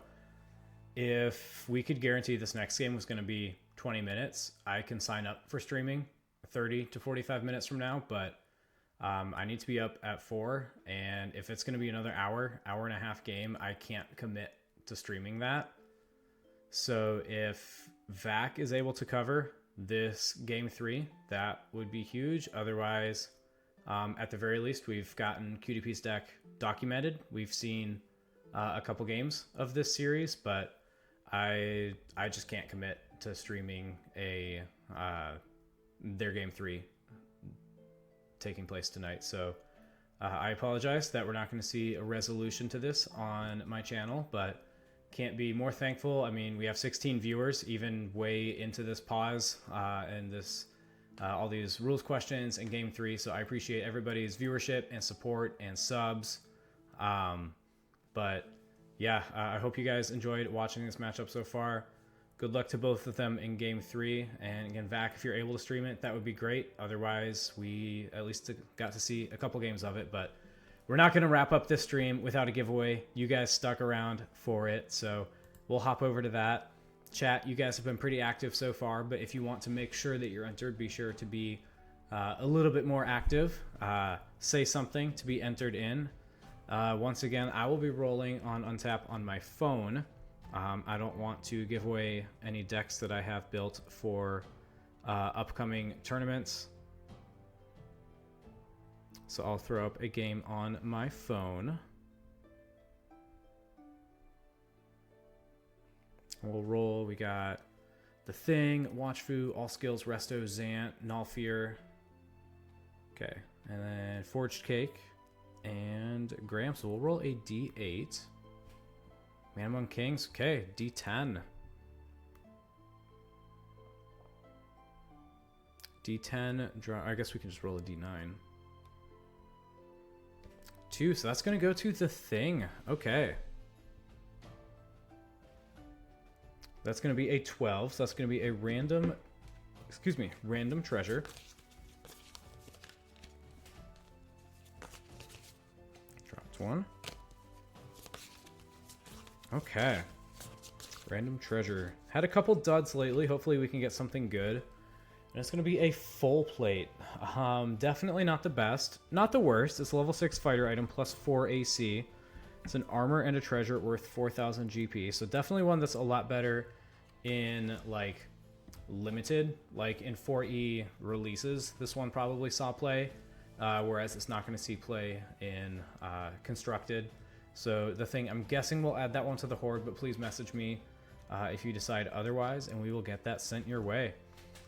If we could guarantee this next game was going to be 20 minutes, I can sign up for streaming 30 to 45 minutes from now, but I need to be up at 4, and if it's going to be another hour and a half game, I can't commit to streaming that. So if VAC is able to cover this game 3, that would be huge. Otherwise, at the very least, we've gotten QTP's deck documented. We've seen a couple games of this series, but I just can't commit to streaming their game 3 taking place tonight. So I apologize that we're not going to see a resolution to this on my channel, but can't be more thankful. I mean, we have 16 viewers even way into this pause and this all these rules questions and game 3, so I appreciate everybody's viewership and support and subs. But yeah, I hope you guys enjoyed watching this matchup so far. Good luck to both of them in game 3, and again, VAC, if you're able to stream it, that would be great. Otherwise, we at least got to see a couple games of it, but we're not going to wrap up this stream without a giveaway. You guys stuck around for it, so we'll hop over to that. Chat, you guys have been pretty active so far, but if you want to make sure that you're entered, be sure to be a little bit more active. Say something to be entered in. Once again, I will be rolling on Untap on my phone. I don't want to give away any decks that I have built for upcoming tournaments. So I'll throw up a game on my phone. We'll roll. We got The Thing, Watchfu, All Skills, Resto, Zant, Nalfear. Okay. And then Forged Cake and Graham. So we'll roll a D8. Man Among Kings. Okay. D10. D10. Draw. I guess we can just roll a D9. 2. So that's going to go to The Thing. Okay. That's going to be a 12. So that's going to be a random, random treasure. Dropped 1. Okay. Random treasure. Had a couple duds lately. Hopefully we can get something good. And it's going to be a full plate. Definitely not the best. Not the worst. It's a level 6 fighter item plus 4 AC. It's an armor and a treasure worth 4,000 GP. So definitely one that's a lot better in like limited, like in 4E releases. This one probably saw play, whereas it's not going to see play in constructed. So The Thing, I'm guessing we'll add that one to the horde, but please message me if you decide otherwise, and we will get that sent your way.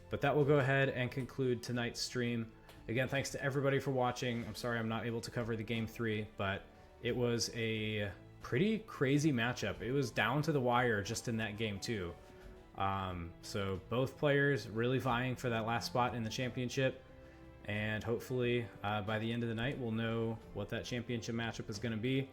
But that will go ahead and conclude tonight's stream. Again, thanks to everybody for watching. I'm sorry I'm not able to cover the game 3, but it was a pretty crazy matchup. It was down to the wire just in that game too. So both players really vying for that last spot in the championship. And hopefully by the end of the night, we'll know what that championship matchup is going to be.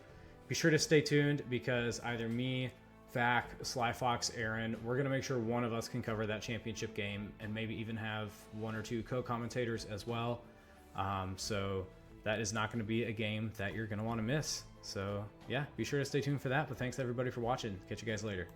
Be sure to stay tuned because either me, Vac, Sly Fox, Aaron, we're going to make sure one of us can cover that championship game and maybe even have 1 or 2 co-commentators as well. So that is not going to be a game that you're going to want to miss. So yeah, be sure to stay tuned for that. But thanks everybody for watching. Catch you guys later.